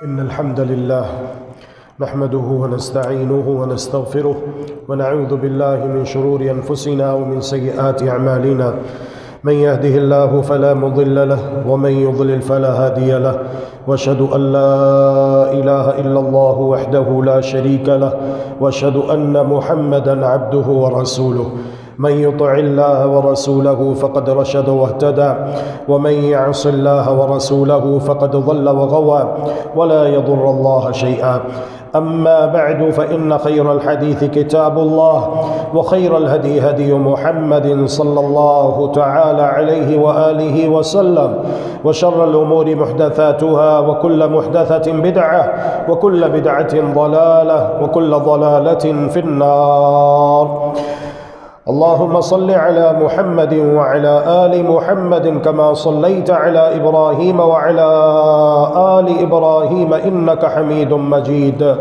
إن الحمد لله نحمده ونستعينه ونستغفره ونعوذ بالله من شرور أنفسنا ومن سيئات أعمالنا. من يهده الله فلا مضل له ومن يضلل فلا هادي له، واشهد أن لا إله إلا الله وحده لا شريك له، واشهد أن محمدا عبده ورسوله. من يطع الله ورسوله فقد رشد واهتدى، ومن يعص الله ورسوله فقد ضل وغوى، ولا يضر الله شيئا. أما بعد، فإن خير الحديث كتاب الله، وخير الهدي هدي محمد صلى الله تعالى عليه وآله وسلم، وشر الأمور محدثاتها، وكل محدثة بدعة، وكل بدعة ضلالة، وكل ضلالة في النار. اللهم صل على محمد وعلى آل محمد كما صليت على إبراهيم وعلى آل إبراهيم إنك حميد مجيد.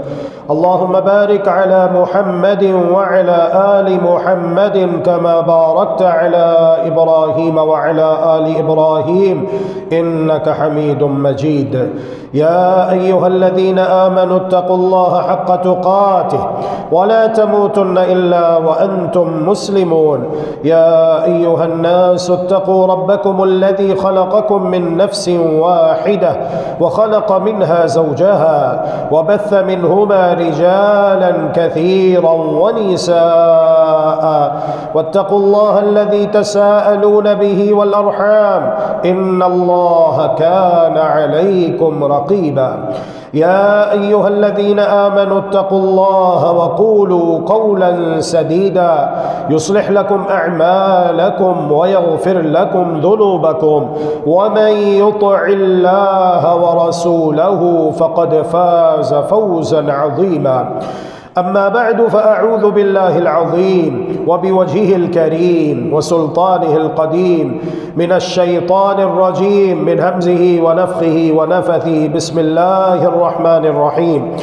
اللهم بارك على محمد وعلى آل محمد كما باركت على إبراهيم وعلى آل إبراهيم إنك حميد مجيد. يا أيها الذين آمنوا اتقوا الله حق تقاته ولا تموتن إلا وأنتم مسلمون. يا أيها الناس اتقوا ربكم الذي خلقكم من نفس واحدة وخلق منها زوجها وبث منهما رجالا كثيرا ونساء، واتقوا الله الذي تساءلون به والأرحام إن الله كان عليكم رقيبا. يا أيها الذين آمنوا اتقوا الله وقولوا قولا سديدا يصلح لكم أعمالكم ويغفر لكم ذنوبكم، ومن يطع الله ورسوله فقد فاز فوزا عظيما. أما بعد، فأعوذ بالله العظيم وبوجهه الكريم وسلطانه القديم من الشيطان الرجيم، من همزه ونفخه ونفثه. بسم الله الرحمن الرحيم.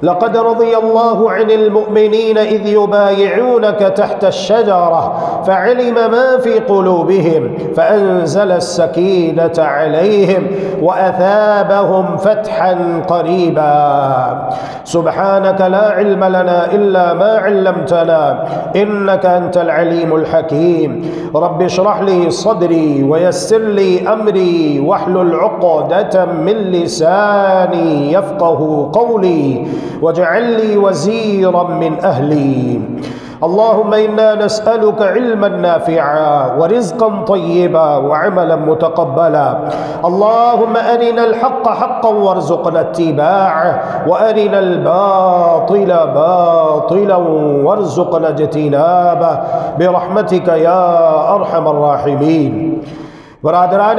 لقد رضي الله عن المؤمنين إذ يبايعونك تحت الشجرة فعلم ما في قلوبهم فأنزل السكينة عليهم وأثابهم فتحا قريبا. سبحانك لا علم لنا إلا ما علمتنا إنك أنت العليم الحكيم. رب اشرح لي صدري ويسر لي أمري واحلل عقدة من لساني يفقه قولي واجعل لي وزيرا من أهلي. اللهم إنا نسألك علما نافعا ورزقا طيبا وعملا متقبلا. اللهم أرنا الحق حقا وارزقنا اتباعه، وأرنا الباطل باطلا وارزقنا اجتنابه برحمتك يا أرحم الراحمين. برادران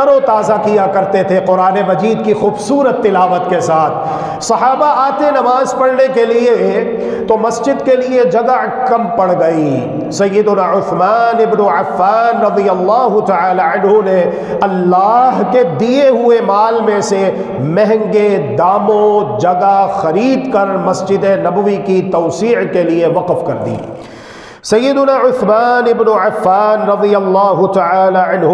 تر و تازہ کیا کرتے تھے قرآن مجید کی خوبصورت تلاوت کے ساتھ۔ صحابہ آتے نماز پڑھنے کے لیے تو مسجد کے لیے جگہ کم پڑ گئی۔ سیدنا عثمان ابن عفان رضی اللہ تعالی عنہ نے اللہ کے دیے ہوئے مال میں سے مہنگے داموں جگہ خرید کر مسجد نبوی کی توسیع کے لیے وقف کر دی۔ سیدنا عثمان ابن عفان رضی اللہ تعالی عنہ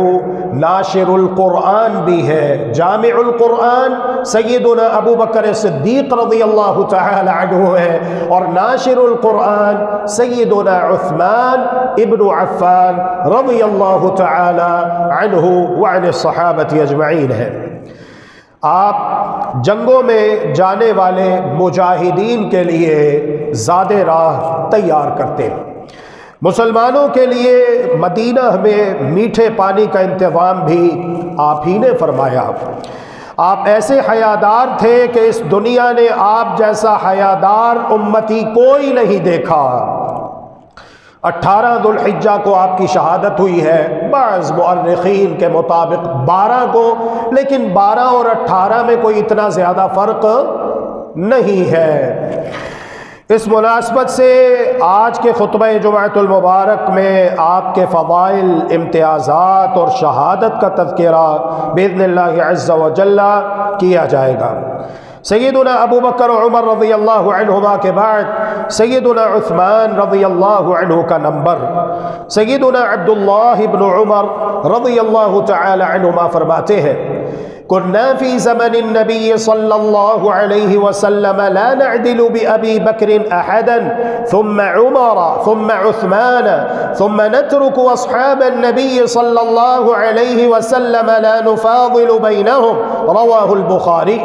ناشر القرآن بھی ہے، جامع القرآن سیدنا ابو بکر صدیق رضی اللہ تعالی عنہ ہے، اور ناشر القرآن سیدنا عثمان ابن عفان رضی اللہ تعالی عنہ وعن الصحابہ اجمعین ہے۔ آپ جنگوں میں جانے والے مجاہدین کے لیے زاد راہ تیار کرتے ہیں۔ مسلمانوں کے لیے مدینہ میں میٹھے پانی کا انتظام بھی آپ ہی نے فرمایا۔ آپ ایسے حیادار تھے کہ اس دنیا نے آپ جیسا حیادار امتی کوئی نہیں دیکھا۔ 18 ذو الحجہ کو آپ کی شہادت ہوئی ہے، بعض مؤرخین کے مطابق 12 کو، لیکن 12 اور 18 میں کوئی اتنا زیادہ فرق نہیں ہے۔ اس مناسبت سے آج کے خطبہ جمعۃ المبارک میں آپ کے فضائل، امتیازات اور شہادت کا تذکرہ باذن اللہ عز و جل کیا جائے گا۔ سیدنا ابو بکر و عمر رضی اللہ عنہما کے بعد سیدنا عثمان رضی اللہ عنہ کا نمبر۔ سیدنا عبداللہ بن عمر رضی اللہ تعالی عنہما فرماتے ہیں، كنا في زمن النبي صلى الله عليه وسلم لا نعدل بأبي بكر أحدا ثم عمر ثم عثمان ثم نترك أصحاب النبي صلى الله عليه وسلم لا نفاضل بينهم رواه البخاري۔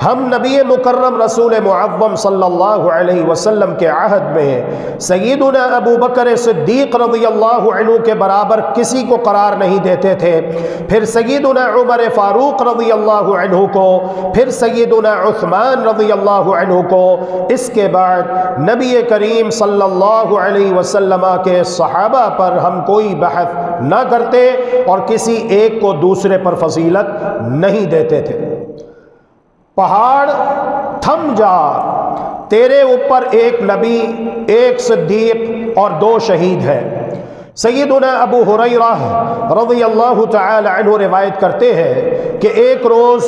ہم نبی مکرم رسول معظم صلی اللہ علیہ وسلم کے عہد میں سیدنا ابو بکر صدیق رضی اللہ عنہ کے برابر کسی کو قرار نہیں دیتے تھے، پھر سیدنا عمر فاروق رضی اللہ عنہ کو، پھر سیدنا عثمان رضی اللہ عنہ کو، اس کے بعد نبی کریم صلی اللہ علیہ وسلم کے صحابہ پر ہم کوئی بحث نہ کرتے اور کسی ایک کو دوسرے پر فضیلت نہیں دیتے تھے۔ پہاڑ تھم جا، تیرے اوپر ایک نبی، ایک صدیق اور 2 شہید ہیں۔ سیدنا ابو ہریرہ رضی اللہ تعالی عنہ روایت کرتے ہیں کہ ایک روز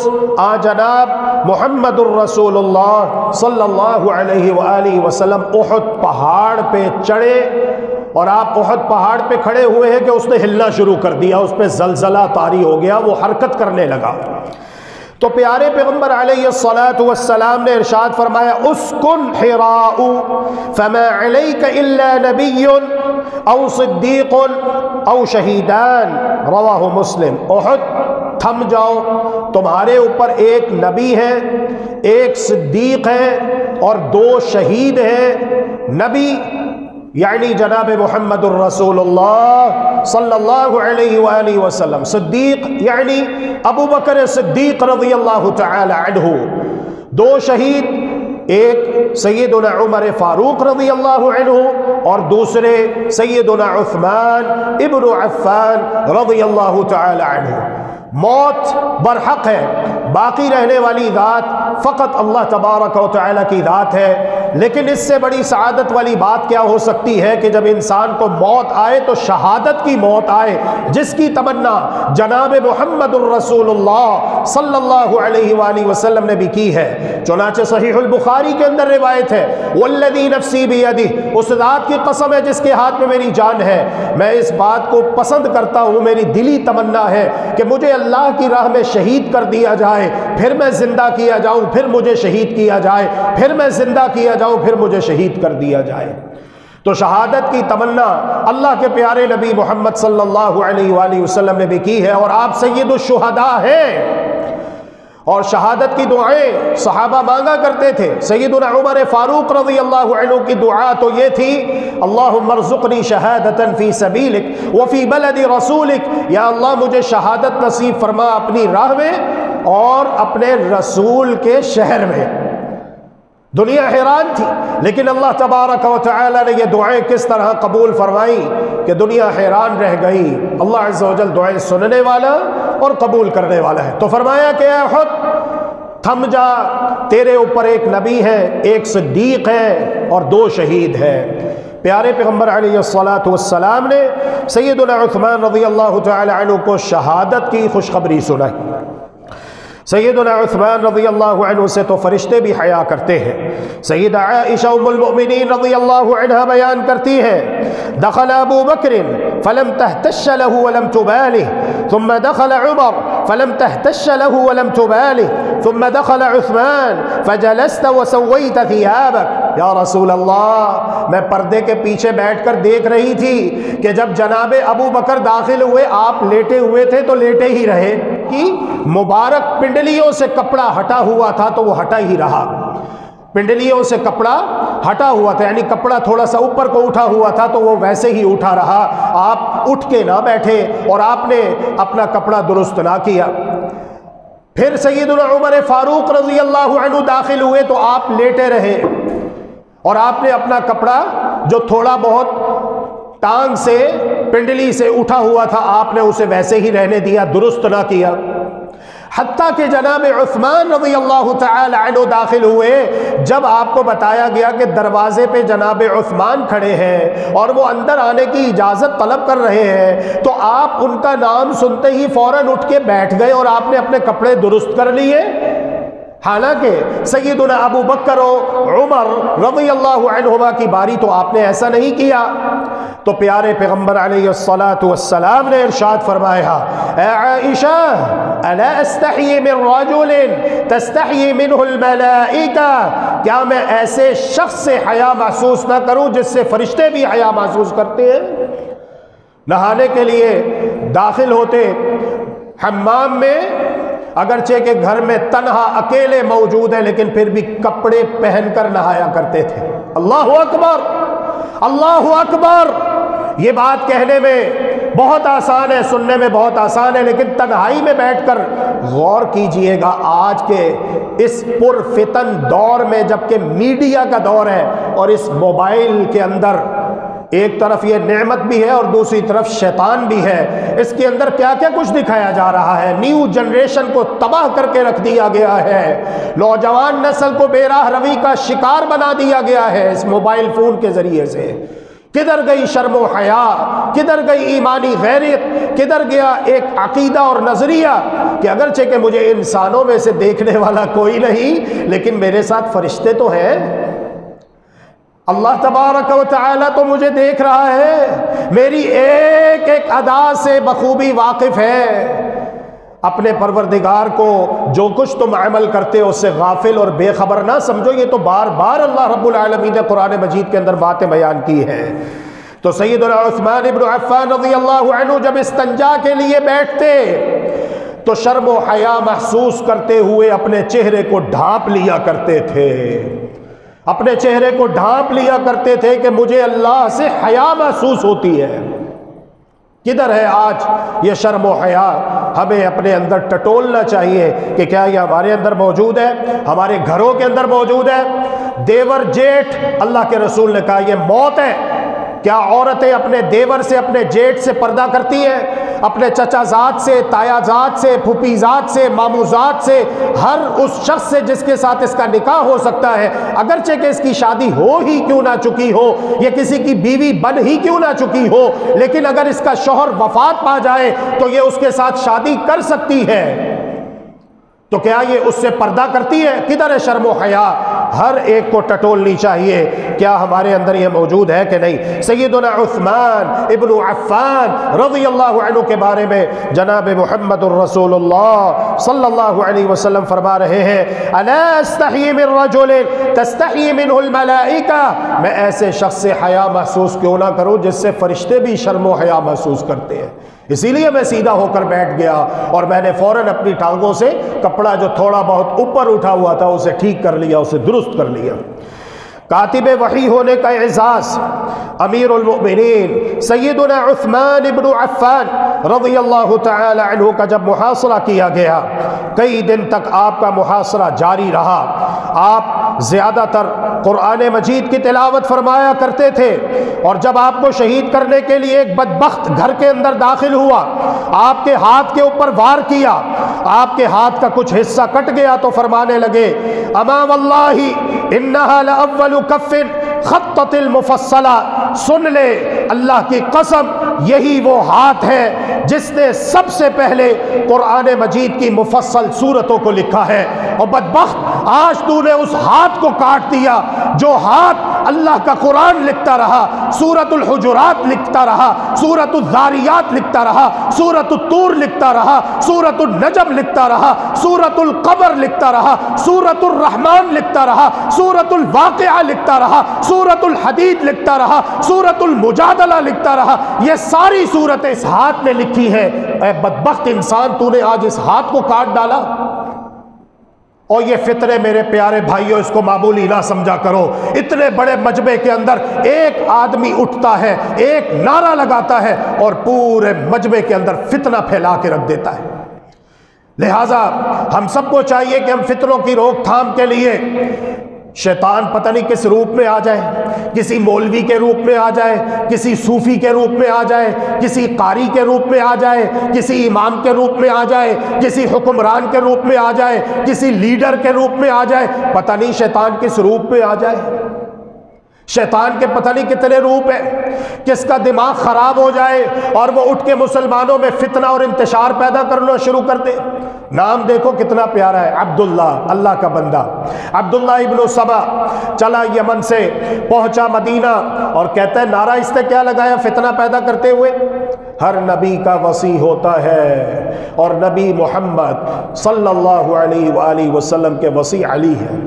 جناب محمد الرسول اللہ صلی اللہ علیہ وآلہ وسلم احد پہاڑ پہ چڑھے، اور آپ احد پہاڑ پہ کھڑے ہوئے ہیں کہ اس نے ہلنا شروع کر دیا، اس پہ زلزلہ طاری ہو گیا، وہ حرکت کرنے لگا۔ تو پیارے پیغمبر علیہ الصلاۃ والسلام نے ارشاد فرمایا، اسکن حراء فما علیک الا نبی او صدیق او شہیدان رواہ مسلم۔ احد تھم جاؤ، تمہارے اوپر ایک نبی ہے، ایک صدیق ہے اور 2 شہید ہیں۔ نبی یعنی جناب محمد الرسول اللہ صلی اللہ علیہ وآلہ وسلم، صدیق یعنی ابو بکر صدیق رضی اللہ تعالی عنہ، 2 شہید، ایک سیدنا عمر فاروق رضی اللہ عنہ اور دوسرے سیدنا عثمان ابن عفان رضی اللہ تعالی عنہ۔ موت برحق ہے، باقی رہنے والی ذات فقط اللہ تبارک و تعالی کی ذات ہے، لیکن اس سے بڑی سعادت والی بات کیا ہو سکتی ہے کہ جب انسان کو موت آئے تو شہادت کی موت آئے، جس کی تمنا جناب محمد الرسول اللہ صلی اللہ علیہ وآلہ وسلم نے بھی کی ہے۔ چنانچہ صحیح البخاری کے اندر روایت ہے، والذی نفسی بیدہ، اس ذات کی قسم ہے جس کے ہاتھ میں میری جان ہے، میں اس بات کو پسند کرتا ہوں، میری دلی تمنا ہے کہ مجھے اللہ کی راہ میں شہید کر دیا جائے، پھر میں زندہ کیا جاؤں، پھر مجھے شہید کیا جائے، پھر میں زندہ کیا جاؤں، پھر مجھے شہید کر دیا جائے۔ تو شہادت کی تمنا اللہ کے پیارے نبی محمد صلی اللہ علیہ وآلہ وسلم نے بھی کی ہے، اور آپ سید الشہداء ہیں، اور شہادت کی دعائیں صحابہ مانگا کرتے تھے۔ سیدنا عمر فاروق رضی اللہ عنہ کی دعا تو یہ تھی، اللہم ارزقنی شہادتا فی سبیلک وفی بلد رسولک، یا اللہ مجھے شہادت نصیب فرما اپنی راہ میں اور اپنے رسول کے شہر میں۔ دنیا حیران تھی، لیکن اللہ تبارک و تعالی نے یہ دعائیں کس طرح قبول فرمائی کہ دنیا حیران رہ گئی۔ اللہ عز و جل دعائیں سننے والا اور قبول کرنے والا ہے۔ تو فرمایا کہ اے احد تھم جا، تیرے اوپر ایک نبی ہے، ایک صدیق ہے اور 2 شہید ہیں۔ پیارے پیغمبر علیہ السلام نے سیدنا عثمان رضی اللہ تعالی عنہ کو شہادت کی خوشخبری سنائی۔ سیدنا عثمان رضی اللہ عنہ سے تو فرشتے بھی حیا کرتے ہیں۔ سیدہ عائشہ ام المؤمنین رضی اللہ عنہ بیان کرتی ہے، دخل ابو بکر فلم تهتش له ولم تباله ثم دخل عمر فلم تهتش له ولم تباله ثم دخل عثمان فجلست وسويت ثيابك۔ یا رسول اللہ، میں پردے کے پیچھے بیٹھ کر دیکھ رہی تھی کہ جب جناب ابو بکر داخل ہوئے آپ لیٹے ہوئے تھے تو لیٹے ہی رہے، کہ مبارک پنڈلیوں سے کپڑا ہٹا ہوا تھا تو وہ ہٹا ہی رہا، پنڈلیوں سے کپڑا ہٹا ہوا تھا، یعنی کپڑا تھوڑا سا اوپر کو اٹھا ہوا تھا تو وہ ویسے ہی اٹھا رہا، آپ اٹھ کے نہ بیٹھے اور آپ نے اپنا کپڑا درست نہ کیا۔ پھر سیدنا عمر فاروق رضی اللہ عنہ داخل ہوئے تو آپ لیٹے رہے اور آپ نے اپنا کپڑا جو تھوڑا بہت ٹانگ سے پنڈلی سے اٹھا ہوا تھا آپ نے اسے ویسے ہی رہنے دیا، درست نہ کیا۔ حتیٰ کہ جناب عثمان رضی اللہ تعالی عنہ داخل ہوئے، جب آپ کو بتایا گیا کہ دروازے پہ جناب عثمان کھڑے ہیں اور وہ اندر آنے کی اجازت طلب کر رہے ہیں، تو آپ ان کا نام سنتے ہی فوراً اٹھ کے بیٹھ گئے اور آپ نے اپنے کپڑے درست کر لیے۔ حالانکہ سیدنا ابو بکر و عمر رضی اللہ عنہما کی باری تو آپ نے ایسا نہیں کیا۔ تو پیارے پیغمبر علیہ السلام نے ارشاد فرمایا، اے عائشہ الا استحی من رجل تستحی منہ الملائکہ، کیا میں ایسے شخص سے حیا محسوس نہ کروں جس سے فرشتے بھی حیا محسوس کرتے ہیں؟ نہانے کے لیے داخل ہوتے حمام میں، اگرچہ کہ گھر میں تنہا اکیلے موجود ہیں لیکن پھر بھی کپڑے پہن کر نہایا کرتے تھے۔ اللہ اکبر، اللہ اکبر۔ یہ بات کہنے میں بہت آسان ہے، سننے میں بہت آسان ہے، لیکن تنہائی میں بیٹھ کر غور کیجئے گا۔ آج کے اس پرفتن دور میں، جبکہ میڈیا کا دور ہے اور اس موبائل کے اندر ایک طرف یہ نعمت بھی ہے اور دوسری طرف شیطان بھی ہے، اس کے اندر کیا کیا کچھ دکھایا جا رہا ہے۔ نیو جنریشن کو تباہ کر کے رکھ دیا گیا ہے، نوجوان نسل کو بے راہ روی کا شکار بنا دیا گیا ہے اس موبائل فون کے ذریعے سے۔ کدھر گئی شرم و حیا، کدھر گئی ایمانی غیرت، کدھر گیا ایک عقیدہ اور نظریہ کہ اگرچہ کہ مجھے انسانوں میں سے دیکھنے والا کوئی نہیں لیکن میرے ساتھ فرشتے تو ہیں، اللہ تبارک و تعالی تو مجھے دیکھ رہا ہے، میری ایک ایک ادا سے بخوبی واقف ہے۔ اپنے پروردگار کو جو کچھ تم عمل ہو اس سے غافل اور بے خبر نہ سمجھو۔ یہ تو بار بار اللہ رب العالمین نے قرآن مجید کے اندر باتیں بیان کی ہیں۔ تو سیدنا عثمان ابن عفان رضی اللہ عنہ جب استنجا کے لیے بیٹھتے تو شرم و حیا محسوس کرتے ہوئے اپنے چہرے کو ڈھانپ لیا کرتے تھے، اپنے چہرے کو ڈھانپ لیا کرتے تھے کہ مجھے اللہ سے حیا محسوس ہوتی ہے۔ کدھر ہے آج یہ شرم و حیا؟ ہمیں اپنے اندر ٹٹولنا چاہیے کہ کیا یہ ہمارے اندر موجود ہے، ہمارے گھروں کے اندر موجود ہے۔ دیور جیٹھ، اللہ کے رسول نے کہا یہ موت ہے۔ کیا عورتیں اپنے دیور سے، اپنے جیٹھ سے پردہ کرتی ہیں؟ اپنے چچا زاد سے، تایا زاد سے، پھوپھی زاد سے، مامو زاد سے، ہر اس شخص سے جس کے ساتھ اس کا نکاح ہو سکتا ہے، اگرچہ کہ اس کی شادی ہو ہی کیوں نہ چکی ہو، یہ کسی کی بیوی بن ہی کیوں نہ چکی ہو، لیکن اگر اس کا شوہر وفات پا جائے تو یہ اس کے ساتھ شادی کر سکتی ہے۔ تو کیا یہ اس سے پردہ کرتی ہے؟ کدھر ہے شرم و حیا؟ ہر ایک کو ٹٹولنی چاہیے، کیا ہمارے اندر یہ موجود ہے کہ نہیں؟ سیدنا عثمان ابن عفان رضی اللہ عنہ کے بارے میں جناب محمد الرسول اللہ صلی اللہ علیہ وسلم فرما رہے ہیں، الا استحی من رجل تستحی منہ الملائکہ، میں ایسے شخص سے حیا محسوس کیوں نہ کروں جس سے فرشتے بھی شرم و حیا محسوس کرتے ہیں۔ اسی لیے میں سیدھا ہو کر بیٹھ گیا اور میں نے فوراً اپنی ٹانگوں سے کپڑا جو تھوڑا بہت اوپر اٹھا ہوا تھا اسے ٹھیک کر لیا، اسے درست کر لیا۔ کاتب وحی ہونے کا اعزاز امیر المؤمنین سیدنا عثمان ابن عفان رضی اللہ تعالی عنہ کا جب محاصرہ کیا گیا، کئی دن تک آپ کا محاصرہ جاری رہا، آپ زیادہ تر قرآن مجید کی تلاوت فرمایا کرتے تھے، اور جب آپ کو شہید کرنے کے لیے ایک بدبخت گھر کے اندر داخل ہوا، آپ کے ہاتھ کے اوپر وار کیا، آپ کے ہاتھ کا کچھ حصہ کٹ گیا، تو فرمانے لگے اما واللہ انہا لأول کف خطت المفصلہ، سن لے اللہ کی قسم یہی وہ ہاتھ ہے جس نے سب سے پہلے قرآن مجید کی مفصل سورتوں کو لکھا ہے۔ اور بدبخت آج تو نے اس ہاتھ کو کاٹ دیا جو ہاتھ اللہ کا قرآن لکھتا رہا، سورۃ الحجرات لکھتا رہا، سورۃ الذاریات لکھتا رہا، سورۃ الطور لکھتا رہا، سورۃ النجم لکھتا رہا، سورۃ القمر لکھتا رہا، سورۃ الرحمن لکھتا رہا، سورۃ الواقعہ لکھتا رہا، سورۃ الحدید لکھتا رہا، سورۃ المجادلہ لکھتا رہا۔ یہ ساری سورتیں اس ہاتھ نے لکھی ہے۔ اے بدبخت انسان، تو نے آج اس ہاتھ کو کاٹ ڈالا۔ اور یہ فتنے میرے پیارے بھائیوں، اس کو معمولی نہ سمجھا کرو۔ اتنے بڑے مجمع کے اندر ایک آدمی اٹھتا ہے، ایک نعرہ لگاتا ہے اور پورے مجمع کے اندر فتنہ پھیلا کے رکھ دیتا ہے۔ لہٰذا ہم سب کو چاہیے کہ ہم فتنوں کی روک تھام کے لیے، شیطان پتہ نہیں کس روپ میں آ جائے، کسی مولوی کے روپ میں آ جائے، کسی صوفی کے روپ میں آ جائے، کسی قاری کے روپ میں آ جائے، کسی امام کے روپ میں آ جائے، کسی حکمران کے روپ میں آ جائے، کسی لیڈر کے روپ میں آ جائے، پتہ نہیں شیطان کس روپ میں آ جائے۔ شیطان کے پتہ نہیں کتنے روپ ہیں، کس کا دماغ خراب ہو جائے اور وہ اٹھ کے مسلمانوں میں فتنہ اور انتشار پیدا کرنا شروع کر دے۔ نام دیکھو کتنا پیارا ہے، عبداللہ، اللہ کا بندہ، عبداللہ ابن سبا چلا یمن سے پہنچا مدینہ، اور کہتا ہے نعرہ اس نے کیا لگایا فتنہ پیدا کرتے ہوئے، ہر نبی کا وصی ہوتا ہے اور نبی محمد صلی اللہ علیہ وآلہ وسلم کے وصی علی ہے۔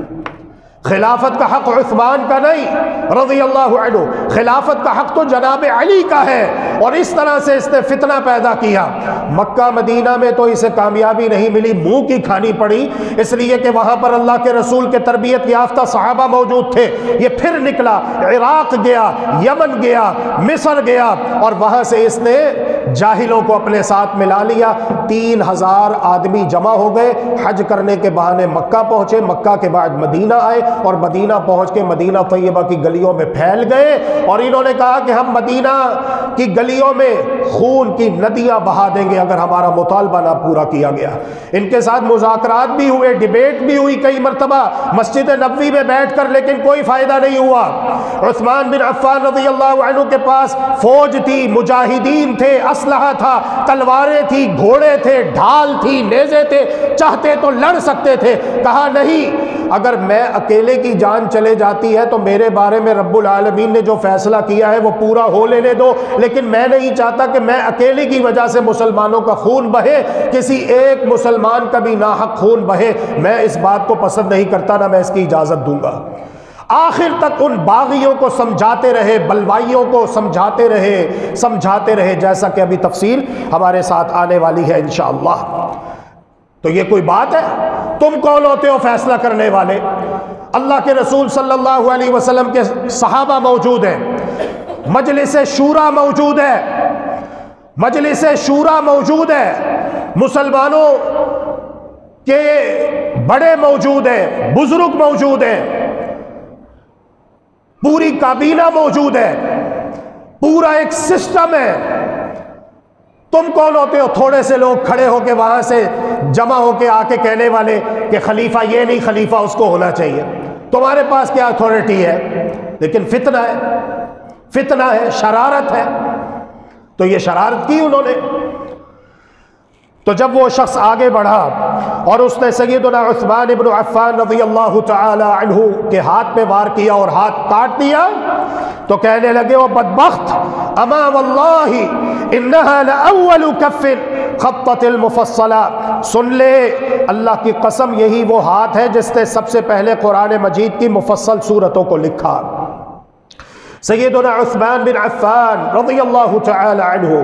خلافت کا حق عثمان کا نہیں رضی اللہ عنہ، خلافت کا حق تو جناب علی کا ہے۔ اور اس طرح سے اس نے فتنہ پیدا کیا۔ مکہ مدینہ میں تو اسے کامیابی نہیں ملی، منہ کی کھانی پڑی، اس لیے کہ وہاں پر اللہ کے رسول کے تربیت یافتہ صحابہ موجود تھے۔ یہ پھر نکلا، عراق گیا، یمن گیا، مصر گیا، اور وہاں سے اس نے جاہلوں کو اپنے ساتھ ملا لیا۔ 3000 آدمی جمع ہو گئے، حج کرنے کے بہانے مکہ پہنچے، مکہ کے بعد مدینہ آئے، اور مدینہ پہنچ کے مدینہ طیبہ کی گلیوں میں پھیل گئے، اور انہوں نے کہا کہ ہم مدینہ کی گلیوں میں خون کی ندیاں بہا دیں گے اگر ہمارا مطالبہ نہ پورا کیا گیا۔ ان کے ساتھ مذاکرات بھی ہوئے، ڈیبیٹ بھی ہوئی کئی مرتبہ مسجد نبوی میں بیٹھ کر، لیکن کوئی فائدہ نہیں ہوا۔ عثمان بن عفان رضی اللہ عنہ کے پاس فوج تھی، مجاہدین تھے، اسلحہ تھا، تلواریں تھی، گھوڑے تھے، ڈھال تھی، نیزے تھے، چاہتے تو لڑ سکتے تھے۔ کہا نہیں، اگر میں اکیلے کی جان چلے جاتی ہے تو میرے بارے میں رب العالمین نے جو فیصلہ کیا ہے وہ پورا ہو لینے دو، لیکن میں نہیں چاہتا کہ میں اکیلے کی وجہ سے مسلمانوں کا خون بہے، کسی ایک مسلمان کا بھی ناحق خون بہے، میں اس بات کو پسند نہیں کرتا، نہ میں اس کی اجازت دوں گا۔ آخر تک ان باغیوں کو سمجھاتے رہے، بلوائیوں کو سمجھاتے رہے، جیسا کہ ابھی تفصیل ہمارے ساتھ آنے والی ہے انشاءاللہ۔ تو یہ کوئی بات ہے؟ تم کون ہوتے ہو فیصلہ کرنے والے؟ اللہ کے رسول صلی اللہ علیہ وسلم کے صحابہ موجود ہیں، مجلس شورا موجود ہے، مجلس شورا موجود ہے، مسلمانوں کے بڑے موجود ہیں، بزرگ موجود ہیں، پوری کابینہ موجود ہے، پورا ایک سسٹم ہے۔ تم کون ہوتے ہو؟ تھوڑے سے لوگ کھڑے ہو کے وہاں سے جمع ہو کے آ کے کہنے والے کہ خلیفہ یہ نہیں، خلیفہ اس کو ہونا چاہیے۔ تمہارے پاس کیا اتھارٹی ہے؟ لیکن فتنہ ہے، فتنہ ہے، شرارت ہے۔ تو یہ شرارت کی انہوں نے۔ تو جب وہ شخص آگے بڑھا اور اس نے سیدنا عثمان ابن عفان رضی اللہ تعالی عنہ کے ہاتھ میں وار کیا اور ہاتھ کاٹ دیا، تو کہنے لگے وہ بدبخت، اما واللہ انہا لأول کف خطت المفصلہ، سن لے اللہ کی قسم یہی وہ ہاتھ ہے جس نے سب سے پہلے قرآن مجید کی مفصل سورتوں کو لکھا۔ سیدنا عثمان بن عفان رضی اللہ تعالی عنہ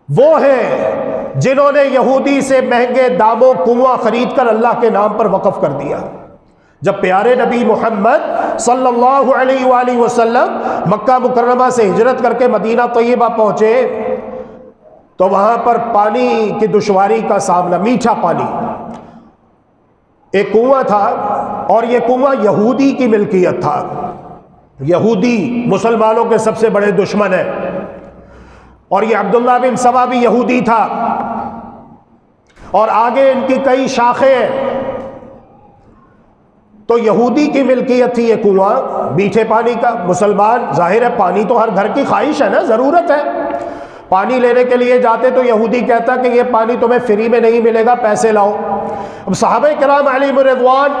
وہ ہیں جنہوں نے یہودی سے مہنگے داموں کنواں خرید کر اللہ کے نام پر وقف کر دیا۔ جب پیارے نبی محمد صلی اللہ علیہ وآلہ وسلم مکہ مکرمہ سے ہجرت کر کے مدینہ طیبہ پہنچے تو وہاں پر پانی کی دشواری کا سامنا، میٹھا پانی، ایک کنواں تھا اور یہ کنواں یہودی کی ملکیت تھا. یہودی مسلمانوں کے سب سے بڑے دشمن ہیں، اور یہ عبداللہ بن سبا بھی یہودی تھا، اور آگے ان کی کئی شاخیں ہیں. تو یہودی کی ملکیت تھی یہ کنواں میٹھے پانی کا. مسلمان ظاہر ہے پانی تو ہر گھر کی خواہش ہے نا، ضرورت ہے. پانی لینے کے لیے جاتے تو یہودی کہتا کہ یہ پانی تمہیں فری میں نہیں ملے گا، پیسے لاؤ. اب صحابہ کرام علیہم رضوان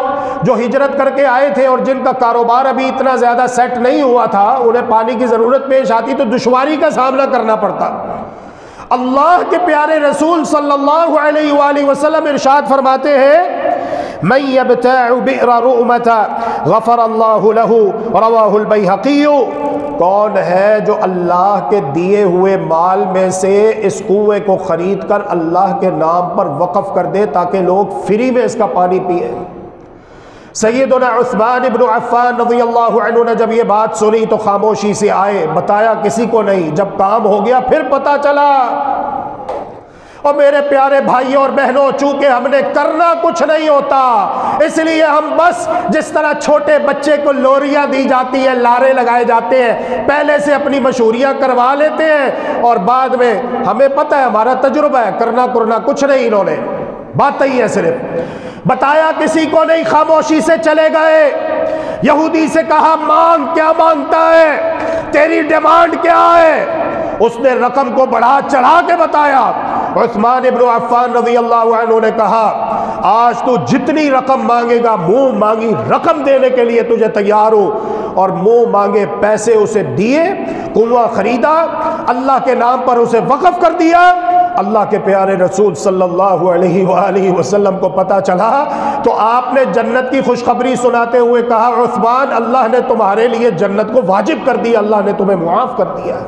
جو ہجرت کر کے آئے تھے اور جن کا کاروبار ابھی اتنا زیادہ سیٹ نہیں ہوا تھا، انہیں پانی کی ضرورت پیش آتی تو دشواری کا سامنا کرنا پڑتا. اللہ کے پیارے رسول صلی اللہ علیہ وآلہ وسلم ارشاد فرماتے ہیں من یبتاع بئر رؤمۃ غفر اللہ لہ، رواہ البیہقی. کون ہے جو اللہ کے دیے ہوئے مال میں سے اس کنویں کو خرید کر اللہ کے نام پر وقف کر دے تاکہ لوگ فری میں اس کا پانی پیئیں. سیدنا عثمان ابن عفان رضی اللہ عنہ نے جب یہ بات سنی تو خاموشی سے آئے، بتایا کسی کو نہیں. جب کام ہو گیا پھر پتہ چلا. اور میرے پیارے بھائیوں اور بہنوں، چونکہ ہم نے کرنا کچھ نہیں ہوتا، اس لیے ہم بس جس طرح چھوٹے بچے کو لوریاں دی جاتی ہیں، لارے لگائے جاتے ہیں، پہلے سے اپنی مشہوریاں کروا لیتے ہیں اور بعد میں ہمیں پتہ ہے، ہمارا تجربہ ہے، کرنا کچھ نہیں. انہوں نے بات ہی ہے، صرف بتایا کسی کو نہیں، خاموشی سے چلے گئے. یہودی سے کہا مانگ، کیا مانگتا ہے، تیری ڈیمانڈ کیا ہے؟ اس نے رقم کو بڑھا چڑھا کے بتایا. عثمان ابن عفان رضی اللہ عنہ نے کہا آج تو جتنی رقم مانگے گا منہ مانگی رقم دینے کے لیے تجھے تیار ہو. اور منہ مانگے پیسے اسے دیے، کنواں خریدا، اللہ کے نام پر اسے وقف کر دیا. اللہ کے پیارے رسول صلی اللہ علیہ وآلہ وسلم کو پتہ چلا تو آپ نے جنت کی خوشخبری سناتے ہوئے کہا عثمان، اللہ نے تمہارے لیے جنت کو واجب کر دیا، اللہ نے تمہیں معاف کر دیا.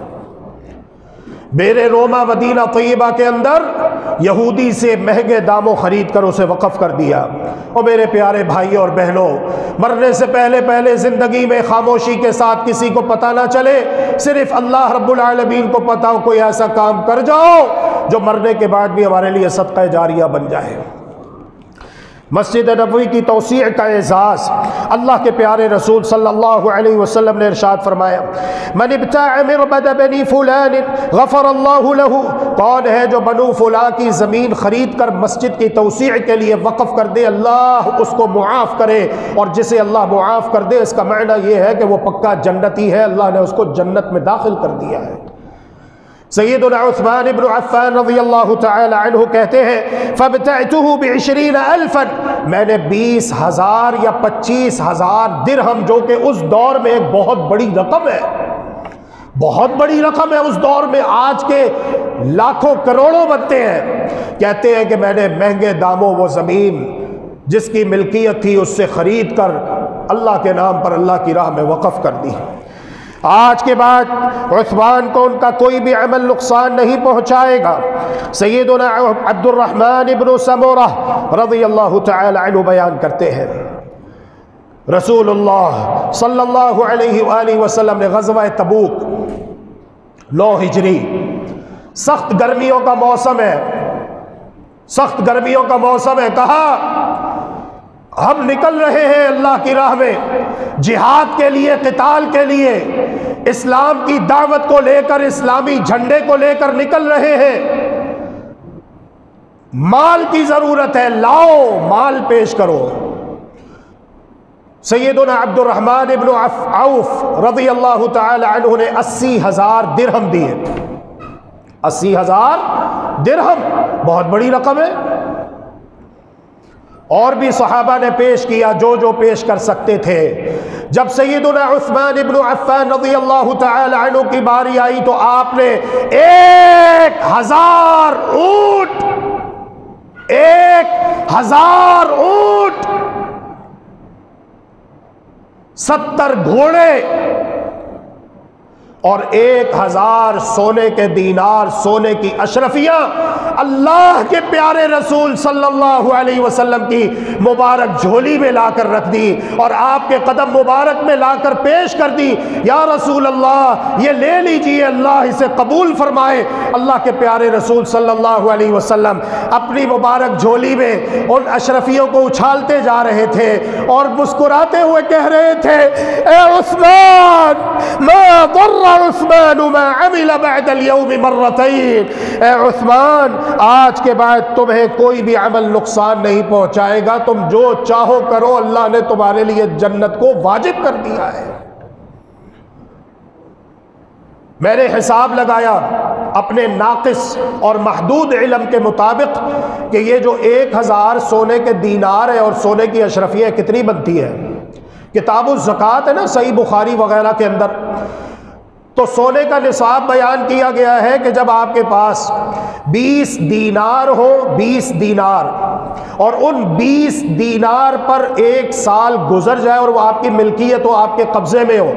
میرے روما مدینہ طیبہ کے اندر یہودی سے مہنگے داموں خرید کر اسے وقف کر دیا. اور میرے پیارے بھائیوں اور بہنوں، مرنے سے پہلے زندگی میں خاموشی کے ساتھ کسی کو پتہ نہ چلے، صرف اللہ رب العالمین کو پتہ ہو، کوئی ایسا کام کر جاؤ جو مرنے کے بعد بھی ہمارے لیے صدقہ جاریہ بن جائے. مسجد نبوی کی توسیع کا اعزاز، اللہ کے پیارے رسول صلی اللہ علیہ وسلم نے ارشاد فرمایا من ابتاع مربد بنی فلان غفر اللہ لہ. کون ہے جو بنو فلاں کی زمین خرید کر مسجد کی توسیع کے لیے وقف کر دے، اللہ اس کو معاف کرے. اور جسے اللہ معاف کر دے اس کا معنی یہ ہے کہ وہ پکا جنتی ہے، اللہ نے اس کو جنت میں داخل کر دیا ہے. سیدنا عثمان ابن عفان رضی اللہ تعالی عنہ کہتے ہیں فابتعته ب20,000، میں نے 20,000 یا 25,000 درہم، جو کہ اس دور میں ایک بہت بڑی رقم ہے، بہت بڑی رقم ہے اس دور میں، آج کے لاکھوں کروڑوں بنتے ہیں. کہتے ہیں کہ میں نے مہنگے داموں وہ زمین جس کی ملکیت تھی اس سے خرید کر اللہ کے نام پر اللہ کی راہ میں وقف کر دی. آج کے بعد عثمان کو ان کا کوئی بھی عمل نقصان نہیں پہنچائے گا. سیدنا عبد الرحمن ابن سمورہ رضی اللہ تعالی عنہ بیان کرتے ہیں رسول اللہ صلی اللہ علیہ وآلہ وسلم نے غزوہ تبوک 9 ہجری، سخت گرمیوں کا موسم ہے، سخت گرمیوں کا موسم ہے، کہا ہم نکل رہے ہیں اللہ کی راہ میں جہاد کے لیے، قتال کے لیے، اسلام کی دعوت کو لے کر، اسلامی جھنڈے کو لے کر نکل رہے ہیں. مال کی ضرورت ہے، لاؤ مال پیش کرو. سیدنا عبد الرحمن ابن عوف رضی اللہ تعالی عنہ نے 80,000 درہم دیے. 80,000 درہم بہت بڑی رقم ہے. اور بھی صحابہ نے پیش کیا جو پیش کر سکتے تھے. جب سیدنا عثمان ابن عفان رضی اللہ تعالی عنہ کی باری آئی تو آپ نے 1,000 اونٹ 70 گھوڑے اور 1000 سونے کے دینار، سونے کی اشرفیاں اللہ کے پیارے رسول صلی اللہ علیہ وسلم کی مبارک جھولی میں لا کر رکھ دی اور آپ کے قدم مبارک میں لا کر پیش کر دی، یا رسول اللہ یہ لے لیجئے، اللہ اسے قبول فرمائے۔ اللہ کے پیارے رسول صلی اللہ علیہ وسلم اپنی مبارک جھولی میں ان اشرفیوں کو اچھالتے جا رہے تھے اور مسکراتے ہوئے کہہ رہے تھے، اے عثمان ما ضر عثمان ما عمل بعد اليوم مرتين، اے عثمان آج کے بعد تمہیں کوئی بھی عمل نقصان نہیں پہنچائے گا، تم جو چاہو کرو، اللہ نے تمہارے لیے جنت کو واجب کر دیا ہے۔ میں نے حساب لگایا اپنے ناقص اور محدود علم کے مطابق کہ یہ جو 1000 سونے کے دینار ہے اور سونے کی اشرفیاں کتنی بنتی ہے۔ کتاب الزکوٰۃ ہے نا صحیح بخاری وغیرہ کے اندر، تو سونے کا نصاب بیان کیا گیا ہے کہ جب آپ کے پاس 20 دینار ہو، 20 دینار، اور ان 20 دینار پر 1 سال گزر جائے اور وہ آپ کی ملکیت ہو، آپ کے قبضے میں ہو،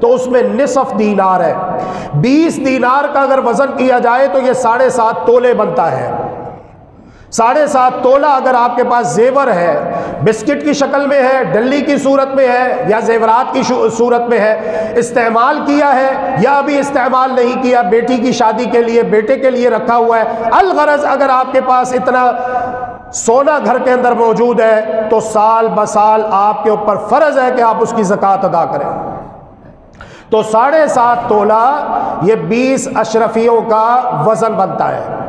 تو اس میں نصف دینار ہے۔ 20 دینار کا اگر وزن کیا جائے تو یہ 7.5 تولے بنتا ہے۔ 7.5 تولہ اگر آپ کے پاس زیور ہے، بسکٹ کی شکل میں ہے، ڈلی کی صورت میں ہے یا زیورات کی صورت میں ہے، استعمال کیا ہے یا ابھی استعمال نہیں کیا، بیٹی کی شادی کے لیے، بیٹے کے لیے رکھا ہوا ہے، الغرض اگر آپ کے پاس اتنا سونا گھر کے اندر موجود ہے تو سال بسال آپ کے اوپر فرض ہے کہ آپ اس کی زکوٰۃ ادا کریں۔ تو 7.5 تولہ یہ 20 اشرفیوں کا وزن بنتا ہے۔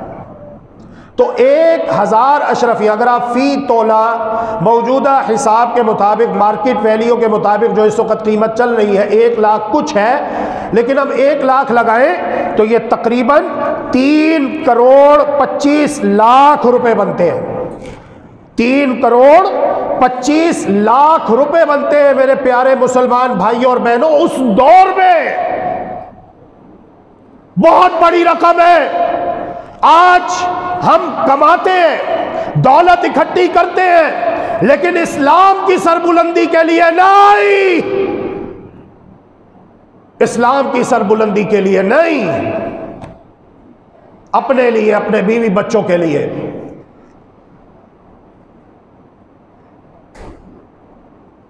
تو 1000 اشرفی اگر آپ فی تولہ موجودہ حساب کے مطابق، مارکیٹ ویلیو کے مطابق جو اس وقت قیمت چل رہی ہے 1 لاکھ کچھ ہے، لیکن ہم 1 لاکھ لگائیں تو یہ تقریباً 3 کروڑ 25 لاکھ روپے بنتے ہیں۔ 3 کروڑ 25 لاکھ روپے بنتے ہیں میرے پیارے مسلمان بھائیوں اور بہنوں۔ اس دور میں بہت بڑی رقم ہے۔ آج ہم کماتے ہیں، دولت اکٹھی کرتے ہیں، لیکن اسلام کی سربلندی کے لیے نہیں، اسلام کی سربلندی کے لیے نہیں، اپنے لیے، اپنے بیوی بچوں کے لیے۔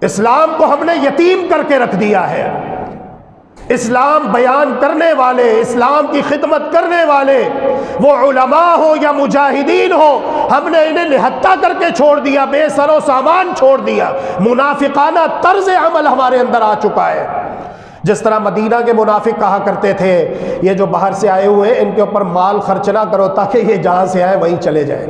اسلام کو ہم نے یتیم کر کے رکھ دیا ہے۔ اسلام بیان کرنے والے، اسلام کی خدمت کرنے والے، وہ علماء ہو یا مجاہدین ہو، ہم نے انہیں نہتہ کر کے چھوڑ دیا، بے سر و سامان چھوڑ دیا۔ منافقانہ طرز عمل ہمارے اندر آ چکا ہے۔ جس طرح مدینہ کے منافق کہا کرتے تھے، یہ جو باہر سے آئے ہوئے ان کے اوپر مال خرچ نہ کرو تاکہ یہ جہاں سے آئے وہیں چلے جائیں،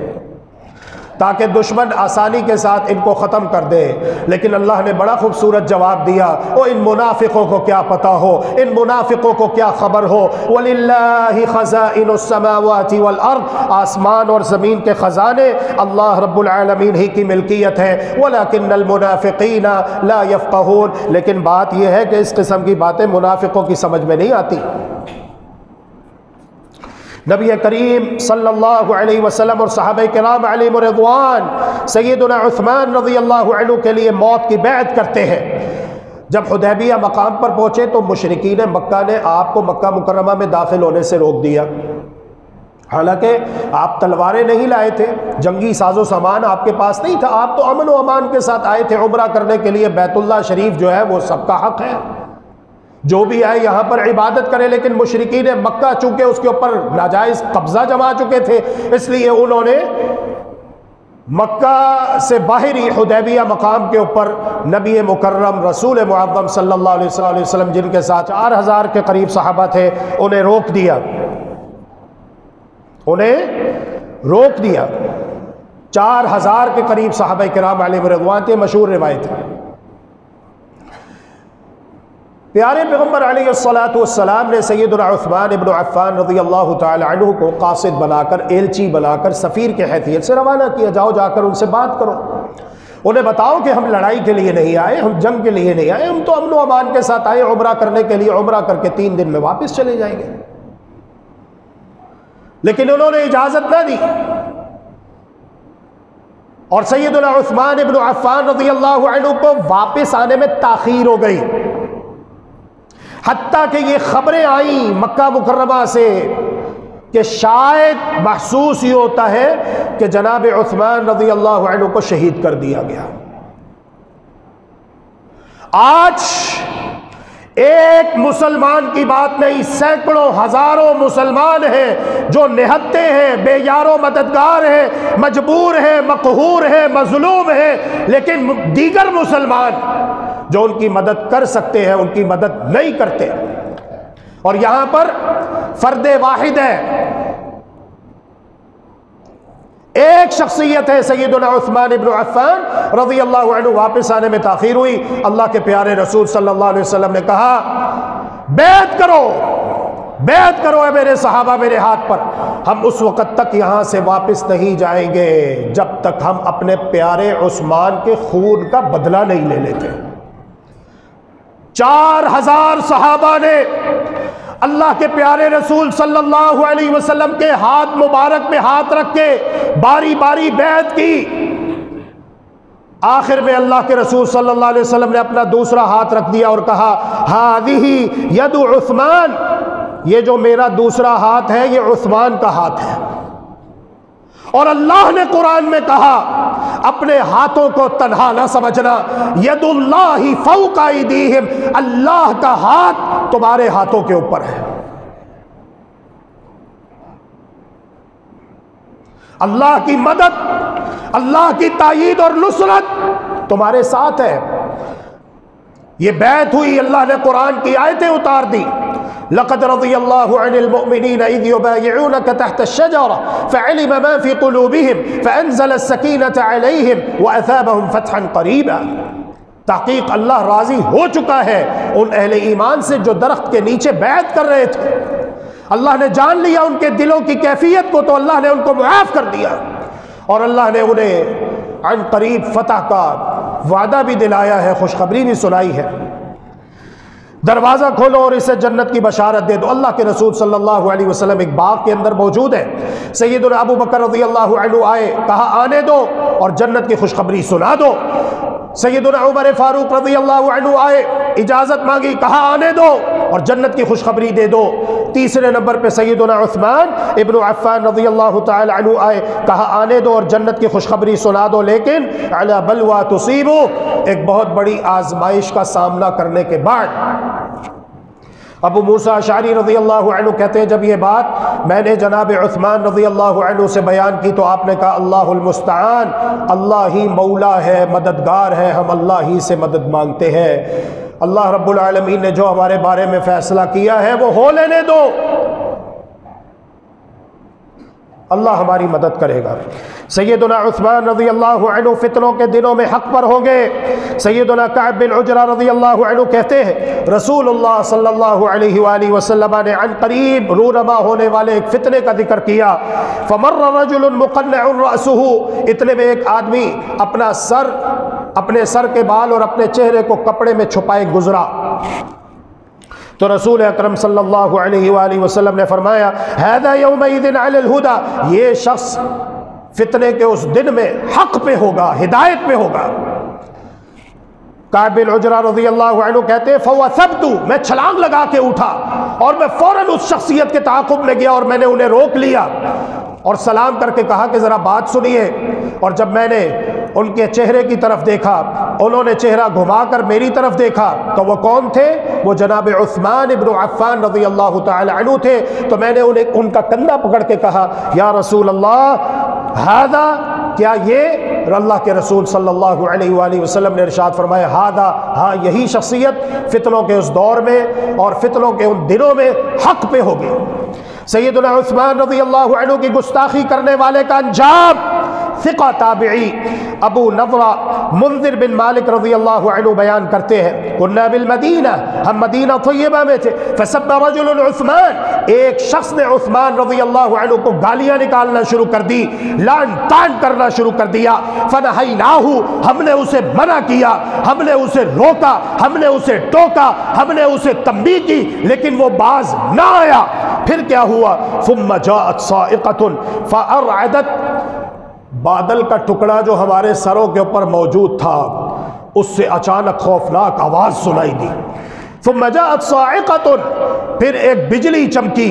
تاکہ دشمن آسانی کے ساتھ ان کو ختم کر دے۔ لیکن اللہ نے بڑا خوبصورت جواب دیا، او ان منافقوں کو کیا پتا ہو، ان منافقوں کو کیا خبر ہو، وَلِلَّهِ خَزَائِنُ السَّمَاوَاتِ وَالْأَرْضِ، آسمان اور زمین کے خزانے اللہ رب العالمین ہی کی ملکیت ہے، وَلَكِنَّ الْمُنَافِقِينَ لَا يَفْقَهُونَ، لیکن بات یہ ہے کہ اس قسم کی باتیں منافقوں کی سمجھ میں نہیں آتی۔ نبی کریم صلی اللہ علیہ وسلم اور صحابہ کرام علیہم رضوان سیدنا عثمان رضی اللہ عنہ کے لیے موت کی بیعت کرتے ہیں۔ جب حدیبیہ مقام پر پہنچے تو مشرکین مکہ نے آپ کو مکہ مکرمہ میں داخل ہونے سے روک دیا، حالانکہ آپ تلواریں نہیں لائے تھے، جنگی ساز و سامان آپ کے پاس نہیں تھا، آپ تو امن و امان کے ساتھ آئے تھے عمرہ کرنے کے لیے۔ بیت اللہ شریف جو ہے وہ سب کا حق ہے، جو بھی آئے یہاں پر عبادت کرے، لیکن مشرکین مکہ چونکہ اس کے اوپر ناجائز قبضہ جما چکے تھے، اس لیے انہوں نے مکہ سے باہری حدیبیہ مقام کے اوپر نبی مکرم رسول معظم صلی اللہ علیہ وسلم جن کے ساتھ 4000 کے قریب صحابہ تھے، انہیں روک دیا، انہیں روک دیا۔ 4000 کے قریب صحابہ کرام علیہ رضوان تھے، مشہور روایت ہے۔ پیارے پیغمبر علیہ السلام نے سیدنا عثمان ابن عفان رضی اللہ تعالی عنہ کو قاصد بنا کر، ایلچی بنا کر، سفیر کے حیثیت سے روانہ کیا، جاؤ جا کر ان سے بات کرو، انہیں بتاؤ کہ ہم لڑائی کے لیے نہیں آئے، ہم جنگ کے لیے نہیں آئے، ہم تو امن و امان کے ساتھ آئے عمرہ کرنے کے لیے، عمرہ کر کے 3 دن میں واپس چلے جائیں گے۔ لیکن انہوں نے اجازت نہ دی، اور سیدنا عثمان ابن عفان رضی اللہ عنہ کو واپس آنے میں تاخیر ہو گئی۔ حتیٰ کہ یہ خبریں آئیں مکہ مکرمہ سے کہ شاید محسوس یہ ہوتا ہے کہ جناب عثمان رضی اللہ عنہ کو شہید کر دیا گیا۔ آج ایک مسلمان کی بات نہیں، سینکڑوں ہزاروں مسلمان ہیں جو نہتے ہیں، بے یار و مددگار ہیں، مجبور ہیں، مقہور ہیں، مظلوم ہیں، لیکن دیگر مسلمان جو ان کی مدد کر سکتے ہیں ان کی مدد نہیں کرتے۔ اور یہاں پر فرد واحد ہے، ایک شخصیت ہے سیدنا عثمان ابن عفان رضی اللہ عنہ۔ واپس آنے میں تاخیر ہوئی، اللہ کے پیارے رسول صلی اللہ علیہ وسلم نے کہا بیعت کرو، بیعت کرو اے میرے صحابہ میرے ہاتھ پر، ہم اس وقت تک یہاں سے واپس نہیں جائیں گے جب تک ہم اپنے پیارے عثمان کے خون کا بدلہ نہیں لے لیتے۔ 4000 صحابہ نے اللہ کے پیارے رسول صلی اللہ علیہ وسلم کے ہاتھ مبارک میں ہاتھ رکھ کے باری باری بیعت کی۔ آخر میں اللہ کے رسول صلی اللہ علیہ وسلم نے اپنا دوسرا ہاتھ رکھ دیا اور کہا ہذہ ید عثمان، یہ جو میرا دوسرا ہاتھ ہے یہ عثمان کا ہاتھ ہے۔ اور اللہ نے قرآن میں کہا اپنے ہاتھوں کو تنہا نہ سمجھنا، ید اللہ فوق ایدیہم، اللہ کا ہاتھ تمہارے ہاتھوں کے اوپر ہے۔ اللہ کی مدد، اللہ کی تائید اور نصرت تمہارے ساتھ ہے۔ یہ بیعت ہوئی، اللہ نے قرآن کی آیتیں اتار دی، لقد رضی اللہ عن المؤمنین اذ یبایعونک تحت الشجرہ فعلم ما فی قلوبہم فانزل السکینۃ علیہم واثابہم فتحا قریبا۔ تحقیق اللہ راضی ہو چکا ہے ان اہل ایمان سے جو درخت کے نیچے بیعت کر رہے تھے۔ اللہ نے جان لیا ان کے دلوں کی کیفیت کو، تو اللہ نے ان کو معاف کر دیا، اور اللہ نے انہیں عن قریب فتح کا وعدہ بھی دلایا ہے، خوشخبری بھی سنائی ہے۔ دروازہ کھولو اور اسے جنت کی بشارت دے دو۔ اللہ کے رسول صلی اللہ علیہ وسلم ایک باغ کے اندر موجود ہے، سیدنا ابو بکر رضی اللہ عنہ آئے، کہا آنے دو اور جنت کی خوشخبری سنا دو۔ سیدنا عمر فاروق رضی اللہ عنہ آئے، اجازت مانگی، کہا آنے دو اور جنت کی خوشخبری دے دو۔ تیسرے نمبر پہ سیدنا عثمان ابن عفان رضی اللہ تعالی عنہ آئے، کہا آنے دو اور جنت کی خوشخبری سنا دو، لیکن علی بلوى تصیبو، ایک بہت بڑی آزمائش کا سامنا کرنے کے بعد۔ ابو موسیٰ اشعری رضی اللہ عنہ کہتے ہیں جب یہ بات میں نے جناب عثمان رضی اللہ عنہ سے بیان کی تو آپ نے کہا اللہ المستعان، اللہ ہی مولا ہے، مددگار ہے، ہم اللہ ہی سے مدد مانگتے ہیں۔ اللہ رب العالمین نے جو ہمارے بارے میں فیصلہ کیا ہے وہ ہو لینے دو، اللہ ہماری مدد کرے گا۔ سیدنا عثمان رضی اللہ عنہ فتنوں کے دنوں میں حق پر ہوں گے۔ سیدنا کعب بن عجرہ رضی اللہ عنہ کہتے ہیں رسول اللہ صلی اللہ علیہ وآلہ وسلم نے عن قریب رونما ہونے والے ایک فتنے کا ذکر کیا۔ فمر رجل مقنع رأسه، اتنے میں ایک آدمی اپنے سر کے بال اور اپنے چہرے کو کپڑے میں چھپائے گزرا، تو رسول اکرم صلی اللہ علیہ وآلہ وسلم نے فرمایا ھذا یومئذ علی الہدی، یہ شخص فتنے کے اس دن میں حق پہ ہوگا، ہدایت پہ ہوگا۔ کعب بن عجرہ رضی اللہ عنہ کہتے ہیں فوثبت، میں چھلانگ لگا کے اٹھا اور میں فوراً اس شخصیت کے تعاقب میں گیا اور میں نے انہیں روک لیا اور سلام کر کے کہا کہ ذرا بات سنیے۔ اور جب میں نے ان کے چہرے کی طرف دیکھا، انہوں نے چہرہ گھما کر میری طرف دیکھا، تو وہ کون تھے؟ وہ جناب عثمان ابن عفان رضی اللہ تعالی عنہ تھے۔ تو میں نے ان کا کندھا پکڑ کے کہا یا رسول اللہ ھذا، کیا یہ؟ اللہ کے رسول صلی اللہ علیہ وآلہ وسلم نے ارشاد فرمایا ھذا، ہاں یہی شخصیت فتنوں کے اس دور میں اور فتنوں کے ان دنوں میں حق پہ ہوگی۔ سیدنا عثمان رضی اللہ عنہ کی گستاخی کرنے والے کا انجام، ثقہ تابعی ابو نضرہ منذر بن مالک رضی اللہ عنہ بیان کرتے ہیں کننا بالمدینہ، ہم مدینہ طیبہ میں تھے، فسب رجل عثمان، ایک شخص نے عثمان رضی اللہ عنہ کو گالیاں نکالنا شروع کر دی، لعن طعن کرنا شروع کر دیا، فنہیناہ، ہم نے اسے منع کیا، ہم نے اسے روکا، ہم نے اسے ٹوکا، ہم نے اسے تنبیہ کی، لیکن وہ باز نہ آیا۔ پھر کیا ہوا؟ ثم جاءت صاعقۃ فارعدت، بادل کا ٹکڑا جو ہمارے سروں کے اوپر موجود تھا اس سے اچانک خوفناک آواز سنائی دی۔ ثم جاءت صاعقة، پھر ایک بجلی چمکی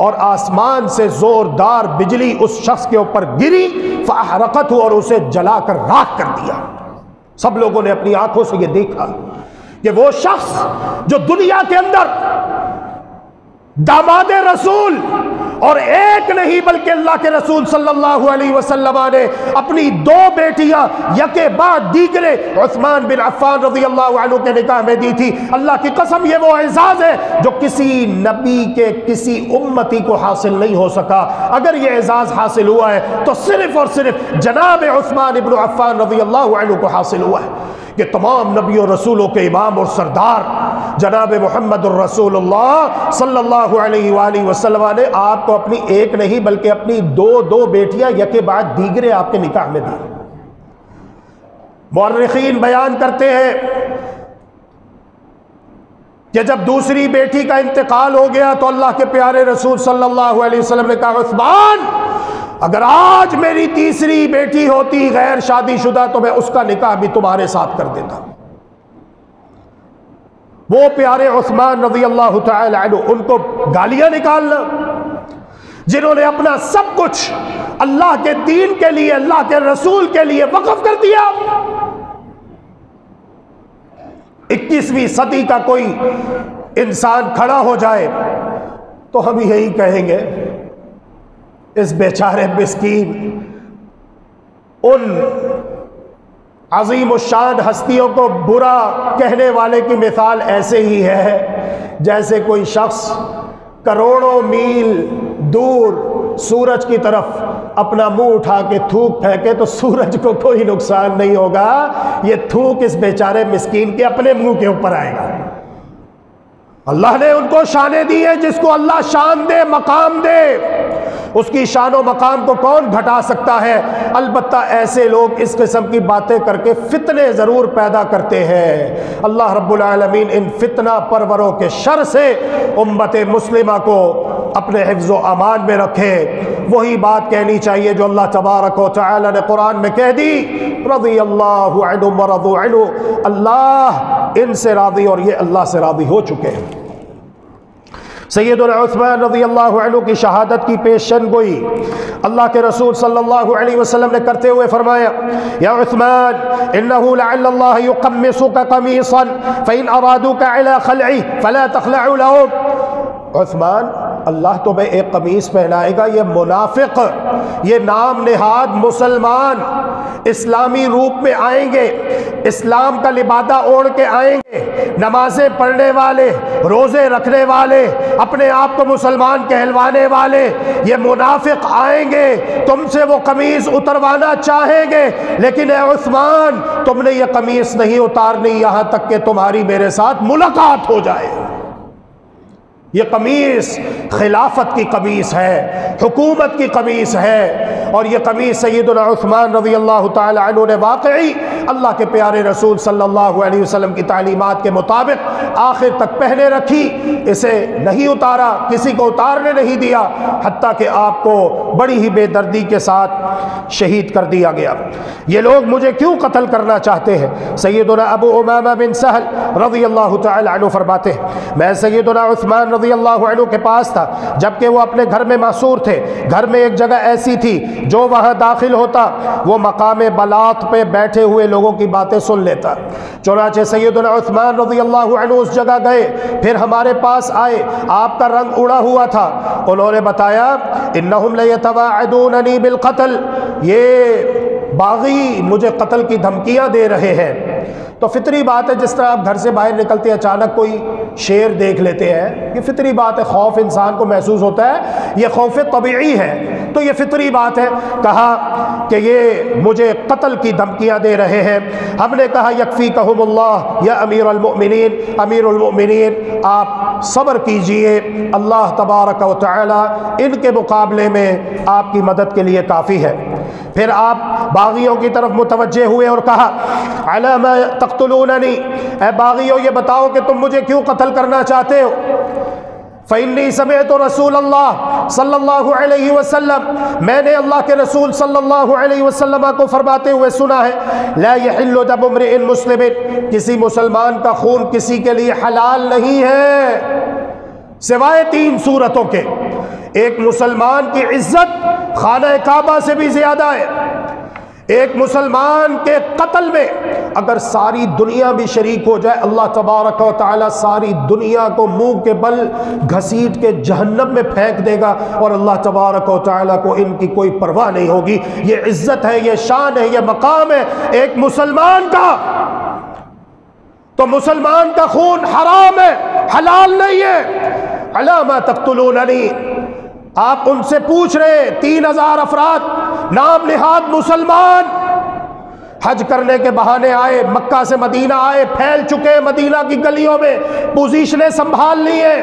اور آسمان سے زوردار بجلی اس شخص کے اوپر گری، فاحرقته، اور اسے جلا کر راکھ کر دیا۔ سب لوگوں نے اپنی آنکھوں سے یہ دیکھا کہ وہ شخص جو دنیا کے اندر داماد رسول، اور ایک نہیں بلکہ اللہ کے رسول صلی اللہ علیہ وسلم نے اپنی دو بیٹیاں یکے بعد دیگرے عثمان بن عفان رضی اللہ عنہ کے نکاح میں دی تھی، اللہ کی قسم یہ وہ اعزاز ہے جو کسی نبی کے کسی امتی کو حاصل نہیں ہو سکا۔ اگر یہ اعزاز حاصل ہوا ہے تو صرف اور صرف جناب عثمان بن عفان رضی اللہ عنہ کو حاصل ہوا ہے کہ تمام نبیوں رسولوں کے امام اور سردار جناب محمد الرسول اللہ صلی اللہ علیہ وآلہ وسلم نے آپ کو اپنی ایک نہیں بلکہ اپنی دو بیٹیاں یکے بعد دیگرے آپ کے نکاح میں دی۔ مورخین بیان کرتے ہیں کہ جب دوسری بیٹی کا انتقال ہو گیا تو اللہ کے پیارے رسول صلی اللہ علیہ وسلم نے کہا عثمان اگر آج میری تیسری بیٹی ہوتی غیر شادی شدہ تو میں اس کا نکاح بھی تمہارے ساتھ کر دیتا۔ وہ پیارے عثمان رضی اللہ تعالی عنہ، ان کو گالیاں نکالنا، جنہوں نے اپنا سب کچھ اللہ کے دین کے لیے، اللہ کے رسول کے لیے وقف کر دیا۔ 21ویں صدی کا کوئی انسان کھڑا ہو جائے تو ہم یہی کہیں گے اس بیچارے مسکین ان عظیم الشان ہستیوں کو برا کہنے والے کی مثال ایسے ہی ہے جیسے کوئی شخص کروڑوں میل دور سورج کی طرف اپنا منہ اٹھا کے تھوک پھینکے تو سورج کو کوئی نقصان نہیں ہوگا، یہ تھوک اس بیچارے مسکین کے اپنے منہ کے اوپر آئے گا۔ اللہ نے ان کو شانیں دی ہیں، جس کو اللہ شان دے مقام دے اس کی شان و مقام کو کون گھٹا سکتا ہے؟ البتہ ایسے لوگ اس قسم کی باتیں کر کے فتنے ضرور پیدا کرتے ہیں۔ اللہ رب العالمین ان فتنہ پروروں کے شر سے امت مسلمہ کو اپنے حفظ و امان میں رکھے۔ وہی بات کہنی چاہیے جو اللہ تبارک و تعالی نے قرآن میں کہہ دی، رضی اللہ عنہم ورضوا عنہ، اللہ ان سے راضی اور یہ اللہ سے راضی ہو چکے ہیں۔ سیدنا عثمان رضی اللہ عنہ کی شہادت کی پیشن گوئی اللہ کے رسول صلی اللہ علیہ وسلم نے کرتے ہوئے فرمایا، یا عثمان انہو لعل اللہ یقمصک قمیصا فإن ارادوک علی خلعی فلا تخلع لهم۔ عثمان اللہ تمہیں ایک قمیص پہنائے گا، یہ منافق، یہ نام نہاد مسلمان اسلامی روپ میں آئیں گے، اسلام کا لبادہ اوڑھ کے آئیں گے، نمازیں پڑھنے والے، روزے رکھنے والے، اپنے آپ کو مسلمان کہلوانے والے، یہ منافق آئیں گے، تم سے وہ قمیص اتروانا چاہیں گے، لیکن اے عثمان تم نے یہ قمیص نہیں اتارنی یہاں تک کہ تمہاری میرے ساتھ ملاقات ہو جائے۔ یہ قمیص خلافت کی قمیص ہے، حکومت کی قمیص ہے، اور یہ قمیص سیدنا عثمان رضی اللہ تعالی عنہ نے واقعی اللہ کے پیارے رسول صلی اللہ علیہ وسلم کی تعلیمات کے مطابق آخر تک پہنے رکھی، اسے نہیں اتارا، کسی کو اتارنے نہیں دیا، حتیٰ کہ آپ کو بڑی ہی بے دردی کے ساتھ شہید کر دیا گیا۔ یہ لوگ مجھے کیوں قتل کرنا چاہتے ہیں؟ سیدنا ابو امامہ بن سہل رضی اللہ تعالی عنہ فرماتے ہیں، میں سیدنا عثمان رضی اللہ عنہ کے پاس تھا جبکہ وہ اپنے گھر میں محصور تھے۔ گھر میں ایک جگہ ایسی تھی جو وہاں داخل ہوتا وہ مقام بلاط پہ بیٹھے ہوئے لوگوں کی باتیں سن لیتا۔ چنانچہ سیدنا عثمان رضی اللہ عنہ اس جگہ گئے، پھر ہمارے پاس آئے، آپ کا رنگ اڑا ہوا تھا۔ انہوں نے بتایا انہم لیتواعدوننی بالقتل، یہ باغی مجھے قتل کی دھمکیاں دے رہے ہیں۔ تو فطری بات ہے، جس طرح آپ گھر سے باہر نکلتے ہیں اچانک کوئی شیر دیکھ لیتے ہیں، یہ فطری بات ہے، خوف انسان کو محسوس ہوتا ہے، یہ خوف طبیعی ہے، تو یہ فطری بات ہے۔ کہا کہ یہ مجھے قتل کی دھمکیاں دے رہے ہیں۔ ہم نے کہا یکفیکہم اللہ یا امیر المؤمنین، امیر المؤمنین آپ صبر کیجئے، اللہ تبارک و تعالی ان کے مقابلے میں آپ کی مدد کے لیے کافی ہے۔ پھر آپ باغیوں کی طرف متوجہ ہوئے اور کہا علی ما تقتلوننی، اے باغیوں یہ بتاؤ کہ تم مجھے کیوں قتل کرنا چاہتے ہو؟ فَإِنِّي سَمِعْتُ رَسُولَ اللَّهِ صلی اللہ علیہ وسلم، میں نے اللہ کے رسول صلی اللہ علیہ وسلم کو فرماتے ہوئے سنا ہے، لا يحل دم امرئ مسلم، کسی مسلمان کا خون کسی کے لیے حلال نہیں ہے سوائے 3 صورتوں کے۔ ایک مسلمان کی عزت خانہ کعبہ سے بھی زیادہ ہے۔ ایک مسلمان کے قتل میں اگر ساری دنیا بھی شریک ہو جائے، اللہ تبارک و تعالی ساری دنیا کو منہ کے بل گھسیٹ کے جہنم میں پھینک دے گا، اور اللہ تبارک و تعالی کو ان کی کوئی پرواہ نہیں ہوگی۔ یہ عزت ہے، یہ شان ہے، یہ مقام ہے ایک مسلمان کا۔ تو مسلمان کا خون حرام ہے، حلال نہیں ہے۔ علی ما تقتلوننی، آپ ان سے پوچھ رہے 3000 افراد نام نہاد مسلمان حج کرنے کے بہانے آئے، مکہ سے مدینہ آئے، پھیل چکے مدینہ کی گلیوں میں، پوزیشنیں سنبھال لی ہیں،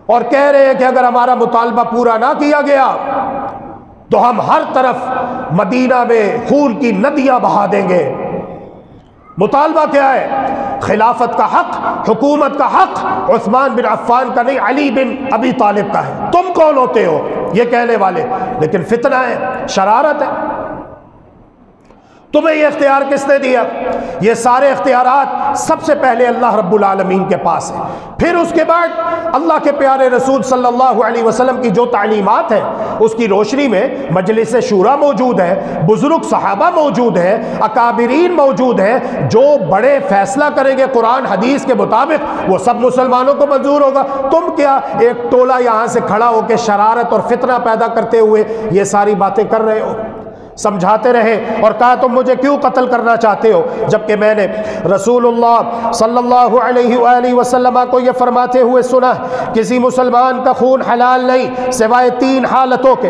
اور کہہ رہے ہیں کہ اگر ہمارا مطالبہ پورا نہ کیا گیا تو ہم ہر طرف مدینہ میں خون کی ندیاں بہا دیں گے۔ مطالبہ کیا ہے؟ خلافت کا حق، حکومت کا حق عثمان بن عفان کا نہیں، علی بن ابی طالب کا ہے۔ تم کون ہوتے ہو یہ کہنے والے؟ لیکن فتنہ ہے، شرارت ہے۔ تمہیں یہ اختیار کس نے دیا؟ یہ سارے اختیارات سب سے پہلے اللہ رب العالمین کے پاس ہے، پھر اس کے بعد اللہ کے پیارے رسول صلی اللہ علیہ وسلم کی جو تعلیمات ہیں اس کی روشنی میں مجلس شورا موجود ہے، بزرگ صحابہ موجود ہیں، اکابرین موجود ہیں، جو بڑے فیصلہ کریں گے قرآن حدیث کے مطابق وہ سب مسلمانوں کو منظور ہوگا۔ تم کیا ایک ٹولہ یہاں سے کھڑا ہو کے شرارت اور فتنہ پیدا کرتے ہوئے یہ ساری باتیں کر رہے ہو؟ سمجھاتے رہے اور کہا تم مجھے کیوں قتل کرنا چاہتے ہو، جبکہ میں نے رسول اللہ صلی اللہ علیہ وآلہ وسلم کو یہ فرماتے ہوئے سنا کسی مسلمان کا خون حلال نہیں سوائے 3 حالتوں کے۔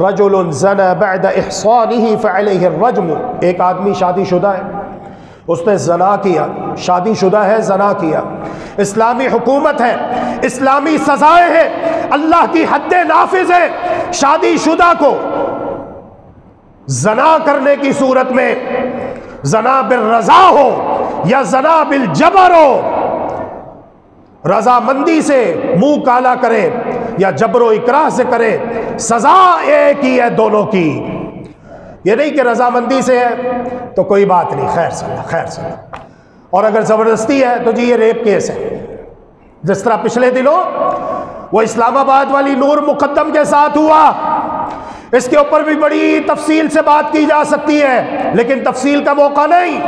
رجل زنا بعد احصانہ فعلیہ الرجم، ایک آدمی شادی شدہ ہے، اس نے زنا کیا، شادی شدہ ہے، زنا کیا، اسلامی حکومت ہے، اسلامی سزائیں ہیں، اللہ کی حد نافذ ہے، شادی شدہ کو زنا کرنے کی صورت میں زنا بالرضا ہو یا زنا بالجبر ہو، رضامندی سے منہ کالا کرے یا جبر و اکراہ سے کرے، سزا ایک ہی ہے دونوں کی۔ یہ نہیں کہ رضامندی سے ہے تو کوئی بات نہیں، خیر صلی اللہ، خیر صلی اللہ، اور اگر زبردستی ہے تو جی یہ ریپ کیس ہے۔ جس طرح پچھلے دنوں وہ اسلام آباد والی نور مقدم کے ساتھ ہوا، اس کے اوپر بھی بڑی تفصیل سے بات کی جا سکتی ہے لیکن تفصیل کا موقع نہیں۔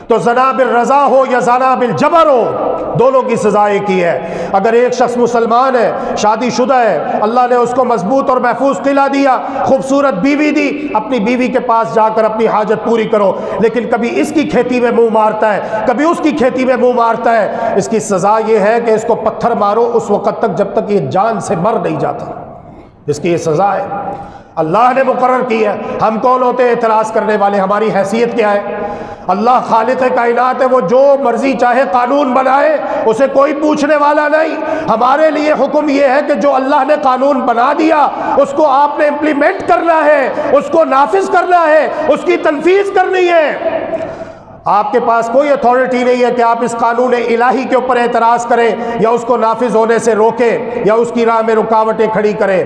تو زنا بالرضا ہو یا زنا بالجبر ہو، دونوں کی سزا ایک ہی ہے۔ اگر ایک شخص مسلمان ہے، شادی شدہ ہے، اللہ نے اس کو مضبوط اور محفوظ قلعہ دیا، خوبصورت بیوی دی، اپنی بیوی کے پاس جا کر اپنی حاجت پوری کرو، لیکن کبھی اس کی کھیتی میں منہ مارتا ہے، کبھی اس کی کھیتی میں منہ مارتا ہے، اس کی سزا یہ ہے کہ اس کو پتھر مارو اس وقت تک جب تک یہ جان سے مر نہیں جاتا، اس کی یہ سزا ہے، اللہ نے مقرر کی ہے۔ ہم کون ہوتے ہیں اعتراض کرنے والے؟ ہماری حیثیت کیا ہے؟ اللہ خالق کائنات ہے، وہ جو مرضی چاہے قانون بنائے، اسے کوئی پوچھنے والا نہیں۔ ہمارے لیے حکم یہ ہے کہ جو اللہ نے قانون بنا دیا اس کو آپ نے امپلیمنٹ کرنا ہے، اس کو نافذ کرنا ہے، اس کی تنفیذ کرنی ہے۔ آپ کے پاس کوئی اتھارٹی نہیں ہے کہ آپ اس قانون الہی کے اوپر اعتراض کریں یا اس کو نافذ ہونے سے روکیں یا اس کی راہ میں رکاوٹیں کھڑی کریں۔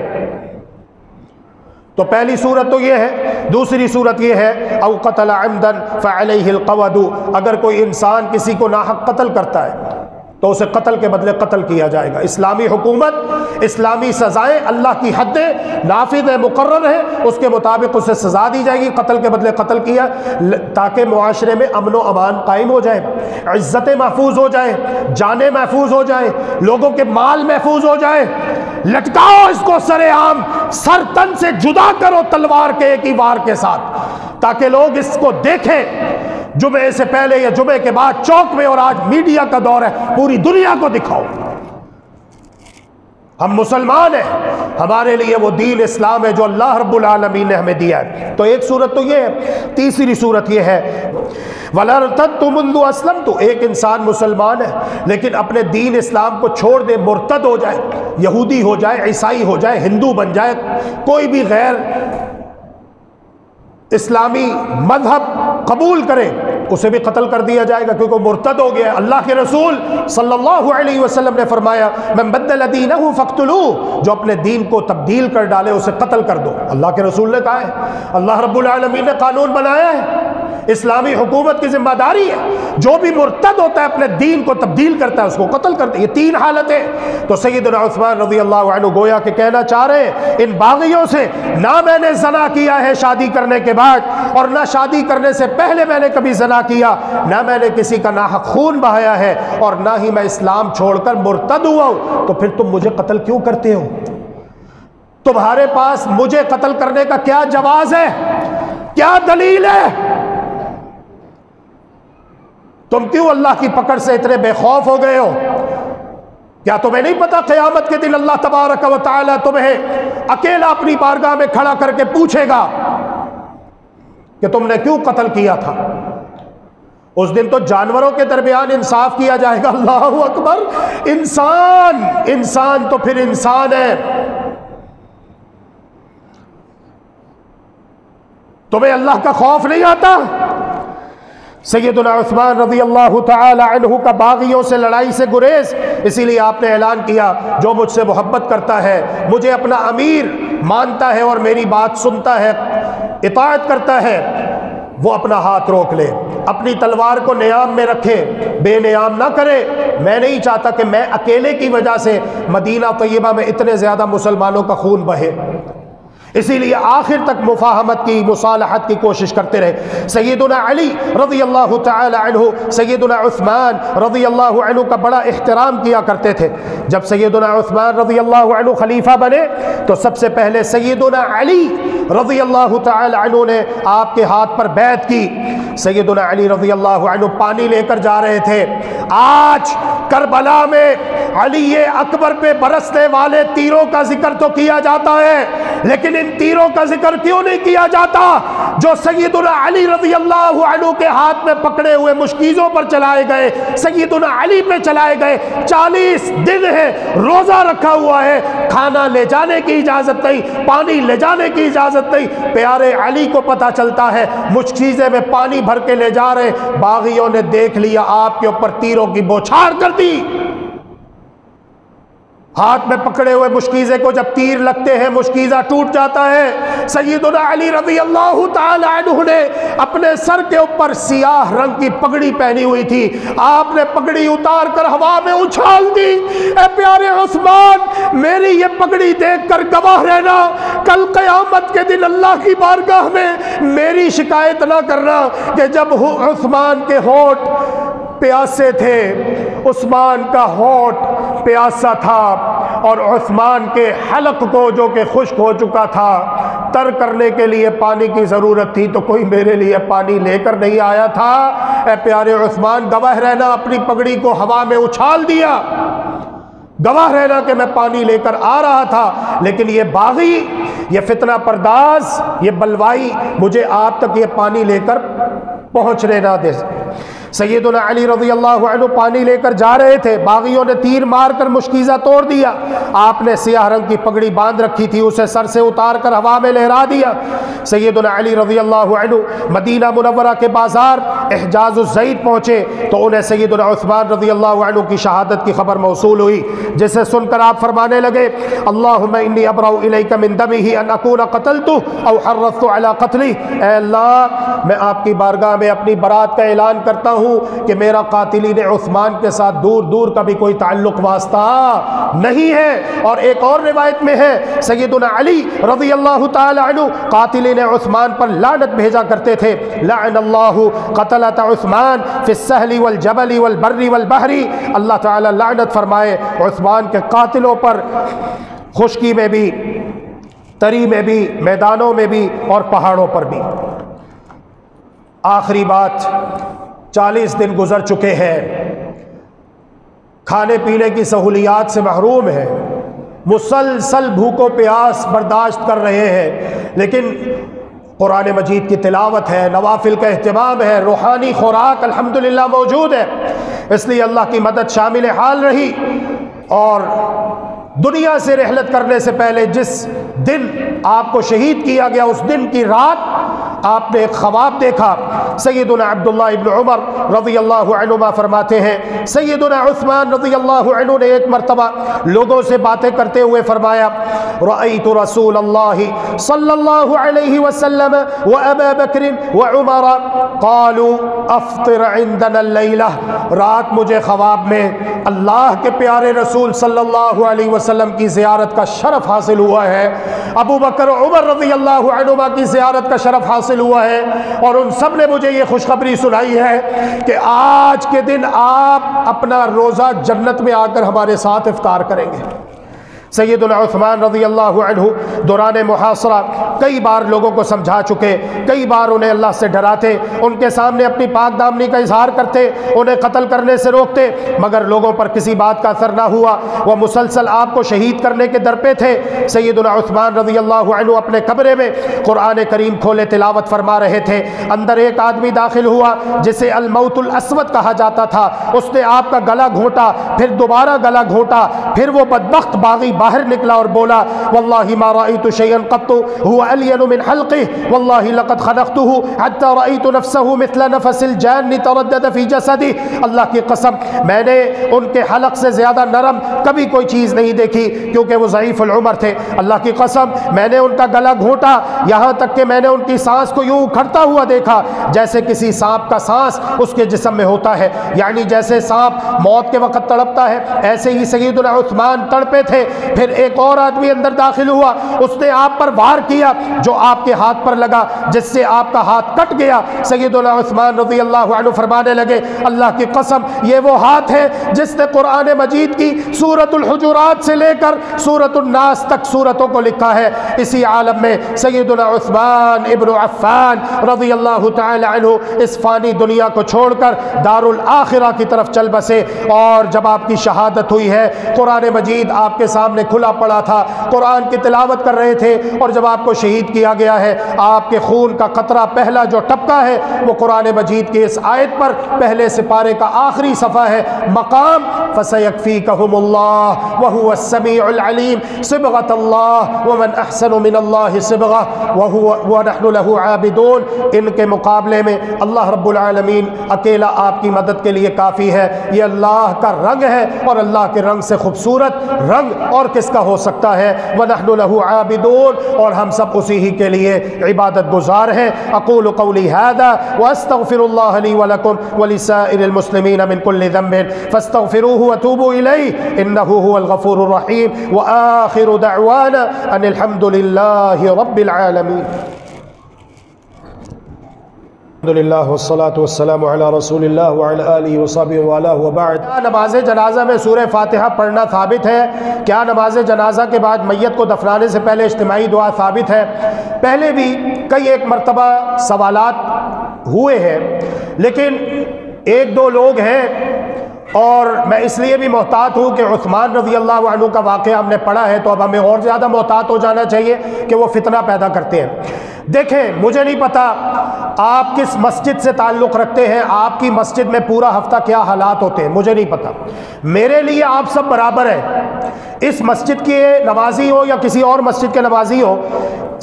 تو پہلی صورت تو یہ ہے۔ دوسری صورت یہ ہے او قتل عمدا فعلیہ القود، اگر کوئی انسان کسی کو ناحق قتل کرتا ہے تو اسے قتل کے بدلے قتل کیا جائے گا۔ اسلامی حکومت، اسلامی سزائیں، اللہ کی حدیں نافذ ہے، مقرر ہے، اس کے مطابق اسے سزا دی جائے گی، قتل کے بدلے قتل کیا، تاکہ معاشرے میں امن و امان قائم ہو جائے، عزتیں محفوظ ہو جائیں، جانیں محفوظ ہو جائیں، لوگوں کے مال محفوظ ہو جائیں۔ لٹکاؤ اس کو سر عام، سر تن سے جدا کرو تلوار کے ایک ہی وار کے ساتھ، تاکہ لوگ اس کو دیکھیں، جمعے سے پہلے یا جمعے کے بعد چوک میں، اور آج میڈیا کا دور ہے، پوری دنیا کو دکھاؤ ہم مسلمان ہیں، ہمارے لیے وہ دین اسلام ہے جو اللہ رب العالمین نے ہمیں دیا ہے۔ تو ایک صورت تو یہ ہے۔ تیسری صورت یہ ہے وَلَا ارْتَدْتُ مُنْذُ أَسْلَمْتُ، ایک انسان مسلمان ہے لیکن اپنے دین اسلام کو چھوڑ دے، مرتد ہو جائے، یہودی ہو جائے، عیسائی ہو جائے، ہندو بن جائے، کوئی بھی غیر اسلامی مذہب قبول کرے، اسے بھی قتل کر دیا جائے گا کیونکہ وہ مرتد ہو گیا. اللہ کے رسول صلی اللہ علیہ وسلم نے فرمایا من بدل دینہ فاقتلوہ، جو اپنے دین کو تبدیل کر ڈالے اسے قتل کر دو. اللہ کے رسول نے کہا ہے، اللہ رب العالمین نے قانون بنایا ہے، اسلامی حکومت کی ذمہ داری ہے، جو بھی مرتد ہوتا ہے اپنے دین کو تبدیل کرتا ہے اس کو قتل کرتے ہیں. یہ تین حالتیں. تو سیدنا عثمان رضی اللہ عنہ گویا کہ کہنا چاہ رہے ہیں ان باغیوں سے، نہ میں نے زنا کیا ہے شادی کرنے کے بعد، اور نہ شادی کرنے سے پہلے میں نے کبھی زنا کیا، نہ میں نے کسی کا ناحق خون بہایا ہے، اور نہ ہی میں اسلام چھوڑ کر مرتد ہوا ہوں. تو پھر تم مجھے قتل کیوں کرتے ہو؟ تمہارے پاس مجھے قتل کرنے کا کیا جواز ہے؟ کیا دلیل ہے؟ تم کیوں اللہ کی پکڑ سے اتنے بے خوف ہو گئے ہو؟ کیا تمہیں نہیں پتا قیامت کے دن اللہ تبارک و تعالی تمہیں اکیلا اپنی بارگاہ میں کھڑا کر کے پوچھے گا کہ تم نے کیوں قتل کیا تھا؟ اس دن تو جانوروں کے درمیان انصاف کیا جائے گا. اللہ اکبر. انسان تو پھر انسان ہے. تمہیں اللہ کا خوف نہیں آتا؟ سیدنا عثمان رضی اللہ تعالی عنہ کا باغیوں سے لڑائی سے گریز، اسی لیے آپ نے اعلان کیا جو مجھ سے محبت کرتا ہے، مجھے اپنا امیر مانتا ہے اور میری بات سنتا ہے، اطاعت کرتا ہے، وہ اپنا ہاتھ روک لے، اپنی تلوار کو نیام میں رکھے، بے نیام نہ کرے. میں نہیں چاہتا کہ میں اکیلے کی وجہ سے مدینہ طیبہ میں اتنے زیادہ مسلمانوں کا خون بہے. اسی لیے آخر تک مفاہمت کی، مصالحت کی کوشش کرتے رہے. سیدنا علی رضی اللہ تعالی عنہ سیدنا عثمان رضی اللہ عنہ کا بڑا احترام کیا کرتے تھے. جب سیدنا عثمان رضی اللہ عنہ خلیفہ بنے تو سب سے پہلے سیدنا علی رضی اللہ تعالی عنہ نے آپ کے ہاتھ پر بیعت کی. سیدنا علی رضی اللہ عنہ پانی لے کر جا رہے تھے. آج کربلا میں علی اکبر پہ برسنے والے تیروں کا ذکر تو کیا جاتا ہے، لیکن ان تیروں کا ذکر کیوں نہیں کیا جاتا جو سیدنا علی رضی اللہ عنہ کے ہاتھ میں پکڑے ہوئے مشکیزوں پر چلائے گئے، سیدنا علی پہ چلائے گئے. 40 دن ہے، روزہ رکھا ہوا ہے، کھانا لے جانے کی اجازت نہیں، پانی لے جانے کی اجازت نہیں. پیارے علی کو پتہ چلتا ہے مشکیزے میں پانی بھر کے لے جا رہے، باغیوں نے دیکھ لیا، آپ کے اوپر تیروں کی بوچھار کر دی. ہاتھ میں پکڑے ہوئے مشکیزے کو جب تیر لگتے ہیں مشکیزہ ٹوٹ جاتا ہے. سیدنا علی رضی اللہ تعالی عنہ نے اپنے سر کے اوپر سیاہ رنگ کی پگڑی پہنی ہوئی تھی، آپ نے پگڑی اتار کر ہوا میں اچھال دی. اے پیارے عثمان، میری یہ پگڑی دیکھ کر گواہ رہنا، کل قیامت کے دن اللہ کی بارگاہ میں میری شکایت نہ کرنا کہ جب عثمان کے ہونٹ پیاسے تھے، عثمان کا ہونٹ پیاسا تھا، اور عثمان کے حلق کو جو کہ خشک ہو چکا تھا تر کرنے کے لیے پانی کی ضرورت تھی، تو کوئی میرے لیے پانی لے کر نہیں آیا تھا. اے پیارے عثمان، گواہ رہنا اپنی پگڑی کو ہوا میں اچھال دیا، گواہ رہنا کہ میں پانی لے کر آ رہا تھا، لیکن یہ باغی، یہ فتنہ پرداز، یہ بلوائی مجھے آپ تک یہ پانی لے کر پہنچنے نہ دے. سیدنا علی رضی اللہ عنہ پانی لے کر جا رہے تھے، باغیوں نے تیر مار کر مشکیزہ توڑ دیا. آپ نے سیاہ رنگ کی پگڑی باندھ رکھی تھی، اسے سر سے اتار کر ہوا میں لہرا دیا. سیدنا علی رضی اللہ عنہ مدینہ منورہ کے بازار احجاز الزید پہنچے تو انہیں سیدنا عثمان رضی اللہ عنہ کی شہادت کی خبر موصول ہوئی، جسے سن کر آپ فرمانے لگے اللہم انی ابرأ الیک من دمہ ان اکون قتلتہ او حرضت علی قتلہ. اے اللہ، میں آپ کی بارگاہ میں اپنی برات کا اعلان کرتا ہوں کہ میرا قاتلین عثمان کے ساتھ دور دور کا بھی کوئی تعلق واسطہ نہیں ہے. اور ایک اور روایت میں ہے سیدنا علی رضی اللہ تعالی عنہ قاتلین عثمان پر لعنت بھیجا کرتے تھے. لعن اللہ قتلۃ عثمان فی السہل والجبل والبر والبحر. اللہ تعالی لعنت فرمائے عثمان کے قاتلوں پر، خشکی میں بھی، تری میں بھی، میدانوں میں بھی اور پہاڑوں پر بھی. آخری بات، 40 دن گزر چکے ہیں، کھانے پینے کی سہولیات سے محروم ہیں، مسلسل بھوک و پیاس برداشت کر رہے ہیں، لیکن قرآن مجید کی تلاوت ہے، نوافل کا اہتمام ہے، روحانی خوراک الحمدللہ موجود ہے. اس لیے اللہ کی مدد شامل حال رہی. اور دنیا سے رحلت کرنے سے پہلے جس دن آپ کو شہید کیا گیا، اس دن کی رات آپ نے ایک خواب دیکھا۔ سیدنا عبداللہ ابن عمر رضی اللہ عنہما فرماتے ہیں سیدنا عثمان رضی اللہ عنہ نے ایک مرتبہ لوگوں سے باتیں کرتے ہوئے فرمایا رأیت رسول اللہ صلی اللہ علیہ وسلم و ابا بکر و عمر قالوا افطر عندنا اللیلہ، رات مجھے خواب میں اللہ کے پیارے رسول صلی اللہ علیہ وسلم کی زیارت کا شرف حاصل ہوا ہے، ابو بکر و عمر رضی اللہ عنہما کی زیارت کا شرف حاصل ہوا ہے، اور ان سب نے مجھے یہ خوشخبری سنائی ہے کہ آج کے دن آپ اپنا روزہ جنت میں آ کر ہمارے ساتھ افطار کریں گے۔ سیدنا عثمان رضی اللہ عنہ دوران محاصرہ کئی بار لوگوں کو سمجھا چکے، کئی بار انہیں اللہ سے ڈراتے، ان کے سامنے اپنی پاک دامنی کا اظہار کرتے، انہیں قتل کرنے سے روکتے، مگر لوگوں پر کسی بات کا اثر نہ ہوا، وہ مسلسل آپ کو شہید کرنے کے در پہ تھے۔ سیدنا عثمان رضی اللہ عنہ اپنے کمرے میں قرآن کریم کھولے تلاوت فرما رہے تھے، اندر ایک آدمی داخل ہوا جسے الموت الاسود کہا جاتا تھا، اس نے آپ کا گلا گھونٹا، پھر دوبارہ گلا گھونٹا، پھر وہ بدبخت باغی باہر نکلا اور بولا واللہ ما رأیت شیئا قط هو الین من حلقه واللہ لقد خنقته حتی رأیت نفسه مثل نفس الجان تردد فی جسدی، اللہ کی قسم میں نے ان کے حلق سے زیادہ نرم کبھی کوئی چیز نہیں دیکھی، کیونکہ وہ ضعیف العمر تھے۔ اللہ کی قسم میں نے ان کا گلا گھونٹا، یہاں تک کہ میں نے ان کی سانس کو یوں اکھڑتا ہوا دیکھا جیسے کسی سانپ کا سانس اس کے جسم میں ہوتا ہے، یعنی جیسے سانپ موت کے وقت تڑپتا ہے ایسے ہی سیدنا عثمان تڑپے تھے۔ پھر ایک اور آدمی اندر داخل ہوا، اس نے آپ پر وار کیا جو آپ کے ہاتھ پر لگا، جس سے آپ کا ہاتھ کٹ گیا۔ سیدنا عثمان رضی اللہ عنہ فرمانے لگے اللہ کی قسم یہ وہ ہاتھ ہے جس نے قرآن مجید کی سورۃ الحجرات سے لے کر سورۃ الناس تک سورتوں کو لکھا ہے۔ اسی عالم میں سیدنا عثمان ابن عفان رضی اللہ تعالی عنہ اس فانی دنیا کو چھوڑ کر دار الآخرہ کی طرف چل بسے، اور جب آپ کی شہادت ہوئی ہے قرآن مجید آپ کے سامنے کھلا پڑا تھا، قرآن کی تلاوت کر رہے تھے، اور جب آپ کو شہید کیا گیا ہے آپ کے خون کا قطرہ پہلا جو ٹپکا ہے وہ قرآن مجید کی اس آیت پر پہلے سپارے کا آخری صفحہ ہے، مقام فَسَيَكْفِيكَهُمُ اللَّهُ وَهُوَ السَّمِيعُ الْعَلِيمُ صِبْغَةَ اللَّهِ وَمَنْ أَحْسَنُ مِنَ اللَّهِ صِبْغَةً وَنَحْنُ لَهُ عَابِدُونَ۔ ان کے مقابلے میں اللہ رب العالمین اکیلا آپ کی مدد کے لیے کافی ہے، یہ اللہ کا رنگ ہے، اور اللہ کے رنگ سے خوبصورت رنگ اور کس کا ہو سکتا ہے؟ وَنَحْنُ لَهُ عَابِدُونَ، اور ہم سب اسی ہی کے لیے عبادت گزار ہیں۔ اقول قولی هذا واستغفر الله لي ولكم ولسائر المسلمين من كل ذنب فاستغفروه وتوبوا اليه انه هو الغفور الرحيم، واخر دعوانا ان الحمد لله رب العالمين۔ الحمدللہ والصلاة والسلام علی رسول اللہ وعلی آلہ وصحبہ وآلہ وبعد۔ کیا نماز جنازہ میں سورہ فاتحہ پڑھنا ثابت ہے؟ کیا نماز جنازہ کے بعد میت کو دفنانے سے پہلے اجتماعی دعا ثابت ہے؟ پہلے بھی کئی ایک مرتبہ سوالات ہوئے ہیں، لیکن ایک دو لوگ ہیں، اور میں اس لیے بھی محتاط ہوں کہ عثمان رضی اللہ عنہ کا واقعہ ہم نے پڑھا ہے، تو اب ہمیں اور زیادہ محتاط ہو جانا چاہیے کہ وہ فتنہ پیدا کرتے ہیں۔ دیکھیں مجھے نہیں پتا آپ کس مسجد سے تعلق رکھتے ہیں، آپ کی مسجد میں پورا ہفتہ کیا حالات ہوتے ہیں، مجھے نہیں پتا۔ میرے لیے آپ سب برابر ہیں، اس مسجد کے نمازی ہو یا کسی اور مسجد کے نمازی ہو۔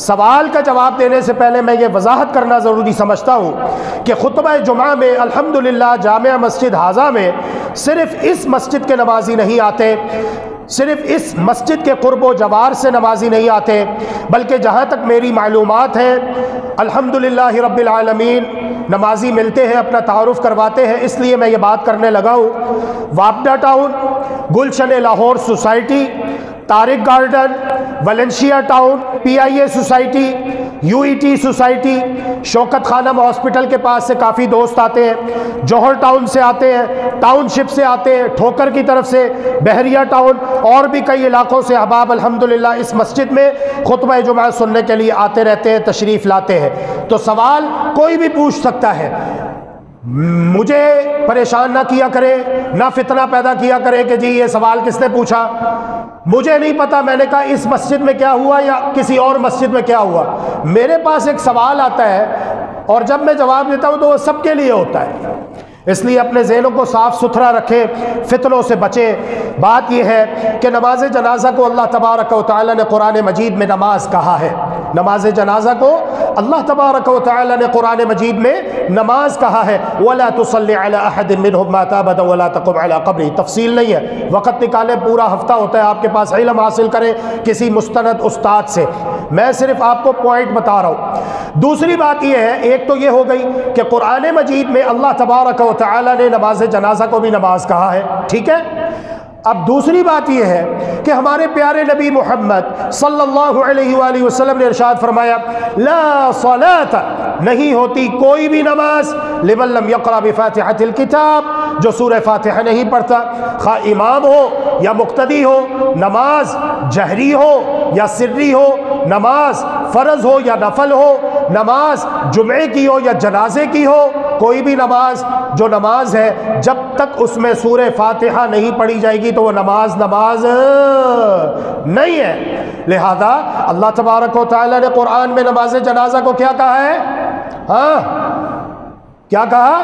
سوال کا جواب دینے سے پہلے میں یہ وضاحت کرنا ضروری سمجھتا ہوں کہ خطبہ جمعہ میں الحمدللہ جامع مسجد حاضہ میں صرف اس مسجد کے نمازی نہیں آتے، صرف اس مسجد کے قرب و جوار سے نمازی نہیں آتے، بلکہ جہاں تک میری معلومات ہیں الحمدللہ رب العالمین نمازی ملتے ہیں، اپنا تعارف کرواتے ہیں۔ اس لیے میں یہ بات کرنے لگا ہوں، واپڈا town, Gulshan Lahore society, Tariq garden, Valencia town, P I A society, U E T society, Shaukat Khanum hospital کے پاس سے کافی دوست آتے ہیں، جوہر ٹاؤن سے آتے ہیں، ٹاؤن شپ سے آتے ہیں، ٹھوکر کی طرف سے، بحریہ ٹاؤن، اور بھی کئی علاقوں سے احباب الحمدللہ اس مسجد میں خطبہ جمعہ سننے کے لیے آتے رہتے ہیں، تشریف لاتے ہیں۔ تو سوال کوئی بھی پوچھ سکتا ہے، مجھے پریشان نہ کیا کرے، نہ فتنہ پیدا کیا کرے کہ جی یہ سوال کس نے پوچھا، مجھے نہیں پتا۔ میں نے کہا اس مسجد میں کیا ہوا یا کسی اور مسجد میں کیا ہوا، میرے پاس ایک سوال آتا ہے اور جب میں جواب دیتا ہوں تو وہ سب کے لیے ہوتا ہے۔ اس لیے اپنے ذہنوں کو صاف ستھرا رکھیں، فتنوں سے بچیں۔ بات یہ ہے کہ نماز جنازہ کو اللہ تبارک و تعالی نے قرآن مجید میں نماز کہا ہے، نماز جنازہ کو اللہ تبارک و تعالی نے قرآن مجید میں نماز کہا ہے، وَلَا تُصَلِّ عَلَىٰ أَحَدٍ مِّنْهُمْ مَاتَ أَبَدًا وَلَا تَقُمْ عَلَىٰ قَبْرِهِ، تفصیل نہیں ہے، وقت نکالیں، پورا ہفتہ ہوتا ہے آپ کے پاس، علم حاصل کریں کسی مستند استاد سے، میں صرف آپ کو پوائنٹ بتا رہا ہوں۔ دوسری بات یہ ہے، ایک تو یہ ہو گئی کہ قرآن مجید میں اللہ تبارک و تعالی نے نماز جنازہ کو بھی نماز کہا ہے، ٹھیک ہے۔ اب دوسری بات یہ ہے کہ ہمارے پیارے نبی محمد صلی اللہ علیہ وآلہ وسلم نے ارشاد فرمایا، لا صلاۃ، نہیں ہوتی کوئی بھی نماز، لمن لم یقرأ بفاتحۃ الکتاب، جو سورہ فاتحہ نہیں پڑھتا، خواہ امام ہو یا مقتدی ہو، نماز جہری ہو یا سری ہو، نماز فرض ہو یا نفل ہو، نماز جمعے کی ہو یا جنازے کی ہو، کوئی بھی نماز جو نماز ہے جب تک اس میں سورہ فاتحہ نہیں پڑھی جائے گی تو وہ نماز نہیں ہے۔ لہذا اللہ تبارک و تعالی نے قرآن میں نماز جنازہ کو کیا کہا ہے؟ ہاں کیا کہا؟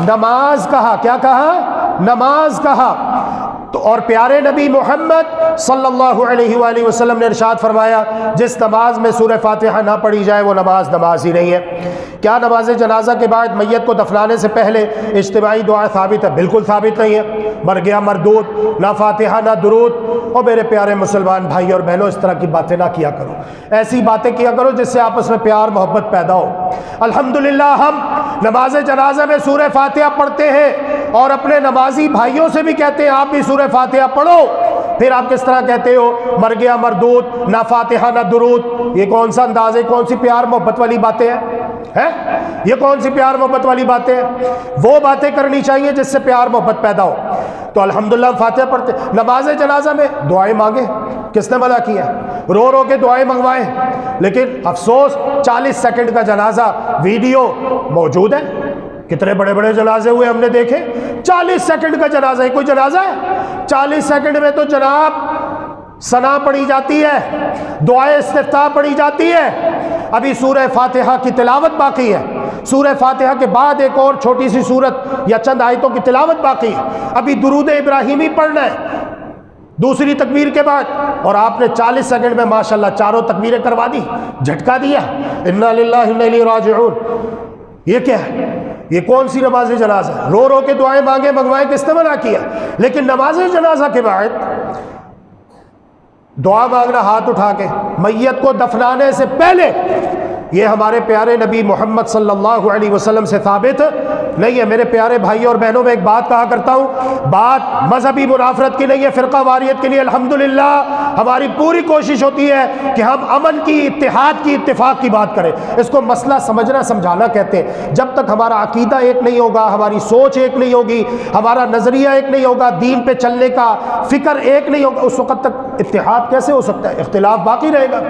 نماز کہا۔ کیا کہا؟ نماز کہا۔ تو اور پیارے نبی محمد صلی اللہ علیہ وآلہ وسلم نے ارشاد فرمایا، جس نماز میں سورہ فاتحہ نہ پڑھی جائے وہ نماز ہی نہیں ہے۔ کیا نماز جنازہ کے بعد میت کو دفنانے سے پہلے اجتماعی دعا ثابت ہے؟ بالکل ثابت نہیں ہے، مر گیا مردود، نہ فاتحہ نہ درود۔ اور میرے پیارے مسلمان بھائی اور بہنوں، اس طرح کی باتیں نہ کیا کرو، ایسی باتیں کیا کرو جس سے آپس میں پیار محبت پیدا ہو۔ الحمدللہ ہم نماز جنازہ میں سورہ فاتحہ پڑھتے ہیں اور اپنے نمازی بھائیوں سے بھی کہتے ہیں آپ بھی سورہ فاتحہ پڑھو، پھر آپ کس طرح کہتے ہو مر گیا مردود، نہ فاتحہ نہ درود؟ یہ کون سا انداز ہے؟ کون سی پیار محبت والی باتیں ہیں؟ یہ کون سی پیار محبت والی باتیں ہیں؟ وہ باتیں کرنی چاہیے جس سے پیار محبت پیدا ہو۔ تو الحمدللہ فاتحہ پڑھتے، نماز جنازہ میں دعائیں مانگیں، کس نے منع کیا؟ رو رو کے دعائیں منگوائیں، لیکن افسوس 40 سیکنڈ کا جنازہ ویڈیو موجود ہے، کتنے بڑے بڑے جنازے ہوئے ہم نے دیکھے، 40 سیکنڈ کا جنازہ ہے، کوئی جنازہ ہے 40 سیکنڈ میں؟ تو جناب ثنا پڑھی جاتی ہے، دعائے استفتاح پڑھی جاتی ہے، ابھی سورہ فاتحہ کی تلاوت باقی ہے، سورہ فاتحہ کے بعد ایک اور چھوٹی سی سورت یا چند آیتوں کی تلاوت باقی ہے، ابھی درود ابراہیمی پڑھنا ہے دوسری تکبیر کے بعد، اور آپ نے 40 سیکنڈ میں ماشاءاللہ چاروں تکبیریں کروا دی، جھٹکا دیا، انا للہ و انا الیہ راجعون۔ یہ کیا ہے؟ یہ کون سی نماز جنازہ ہے؟ رو رو کے دعائیں مانگے منگوائیں، کس نے منع کیا؟ لیکن نماز جنازہ کے بعد دعا مانگنا ہاتھ اٹھا کے میت کو دفنانے سے پہلے، یہ ہمارے پیارے نبی محمد صلی اللہ علیہ وسلم سے ثابت نہیں ہے۔ میرے پیارے بھائی اور بہنوں، میں ایک بات کہا کرتا ہوں، بات مذہبی منافرت کی نہیں ہے، فرقہ واریت کی نہیں ہے۔ الحمدللہ ہماری پوری کوشش ہوتی ہے کہ ہم امن کی، اتحاد کی، اتفاق کی بات کریں، اس کو مسئلہ سمجھنا سمجھانا کہتے ہیں۔ جب تک ہمارا عقیدہ ایک نہیں ہوگا، ہماری سوچ ایک نہیں ہوگی، ہمارا نظریہ ایک نہیں ہوگا، دین پہ چلنے کا فکر ایک نہیں ہوگا، اس وقت تک اتحاد کیسے ہو سکتا ہے؟ اختلاف باقی رہے گا۔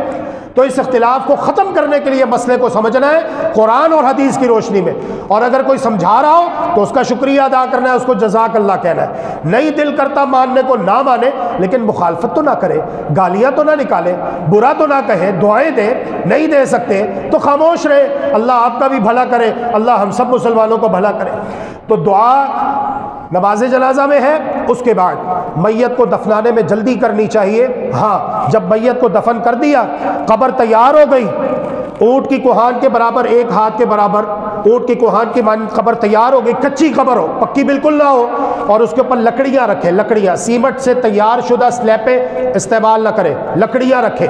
تو اس اختلاف کو ختم کرنے کے لیے مسئلے کو سمجھنا ہے قرآن اور حدیث کی روشنی میں، اور اگر کوئی سمجھا رہا ہو تو اس کا شکریہ ادا کرنا ہے، اس کو جزاک اللہ کہنا ہے۔ نہیں دل کرتا ماننے کو نہ مانے، لیکن مخالفت تو نہ کرے، گالیاں تو نہ نکالے، برا تو نہ کہے، دعائیں دے، نہیں دے سکتے تو خاموش رہے، اللہ آپ کا بھی بھلا کرے، اللہ ہم سب مسلمانوں کو بھلا کرے۔ تو دعا نماز جنازہ میں ہے، اس کے بعد میت کو دفنانے میں جلدی کرنی چاہیے۔ ہاں جب میت کو دفن کر دیا، قبر تیار ہو گئی، اونٹ کی کوہان کے برابر، ایک ہاتھ کے برابر اونٹ کی کوہان کی قبر تیار ہو گئی، کچی قبر ہو، پکی بالکل نہ ہو، اور اس کے اوپر لکڑیاں رکھے، لکڑیاں سیمنٹ سے تیار شدہ سلیپیں استعمال نہ کرے، لکڑیاں رکھے،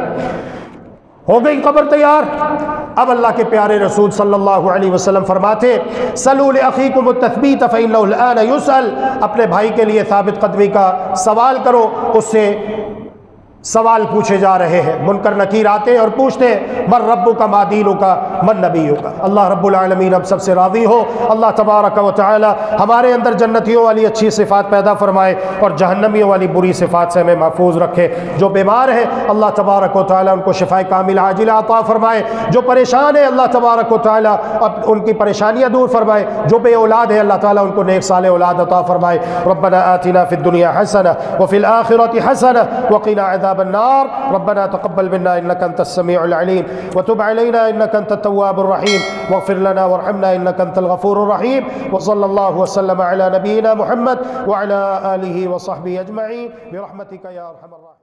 ہو گئی قبر تیار۔ اب اللہ کے پیارے رسول صلی اللہ علیہ وسلم فرماتے، سلوا لأخیکم التثبیت فإنہ الآن یسأل، اپنے بھائی کے لیے ثابت قدمی کا سوال کرو، اس سے سوال پوچھے جا رہے ہیں، منکر نکیر آتے ہیں اور پوچھتے ہیں من ربک ما دینک من نبیک۔ اللہ رب العالمین اب سب سے راضی ہو، اللہ تبارک و تعالی ہمارے اندر جنتیوں والی اچھی صفات پیدا فرمائے اور جہنمیوں والی بری صفات سے ہمیں محفوظ رکھے۔ جو بیمار ہیں اللہ تبارک و تعالی ان کو شفائے کامل عاجلہ عطا فرمائے، جو پریشان ہیں اللہ تبارک و تعالی ان کی پریشانیاں دور فرمائے، جو بے اولاد ہیں اللہ تعالی ان کو نیک صالح اولاد عطا فرمائے۔ ربنا آتنا فی الدنیا حسنہ وفی الآخرۃ حسنہ وقنا عذاب النار، ربنا تقبل منا انك انت السميع العليم وتب علينا انك انت التواب الرحيم واغفر لنا وارحمنا انك انت الغفور الرحيم، وصلى الله وسلم على نبينا محمد وعلى آله وصحبه اجمعين برحمتك يا ارحم الراحمين۔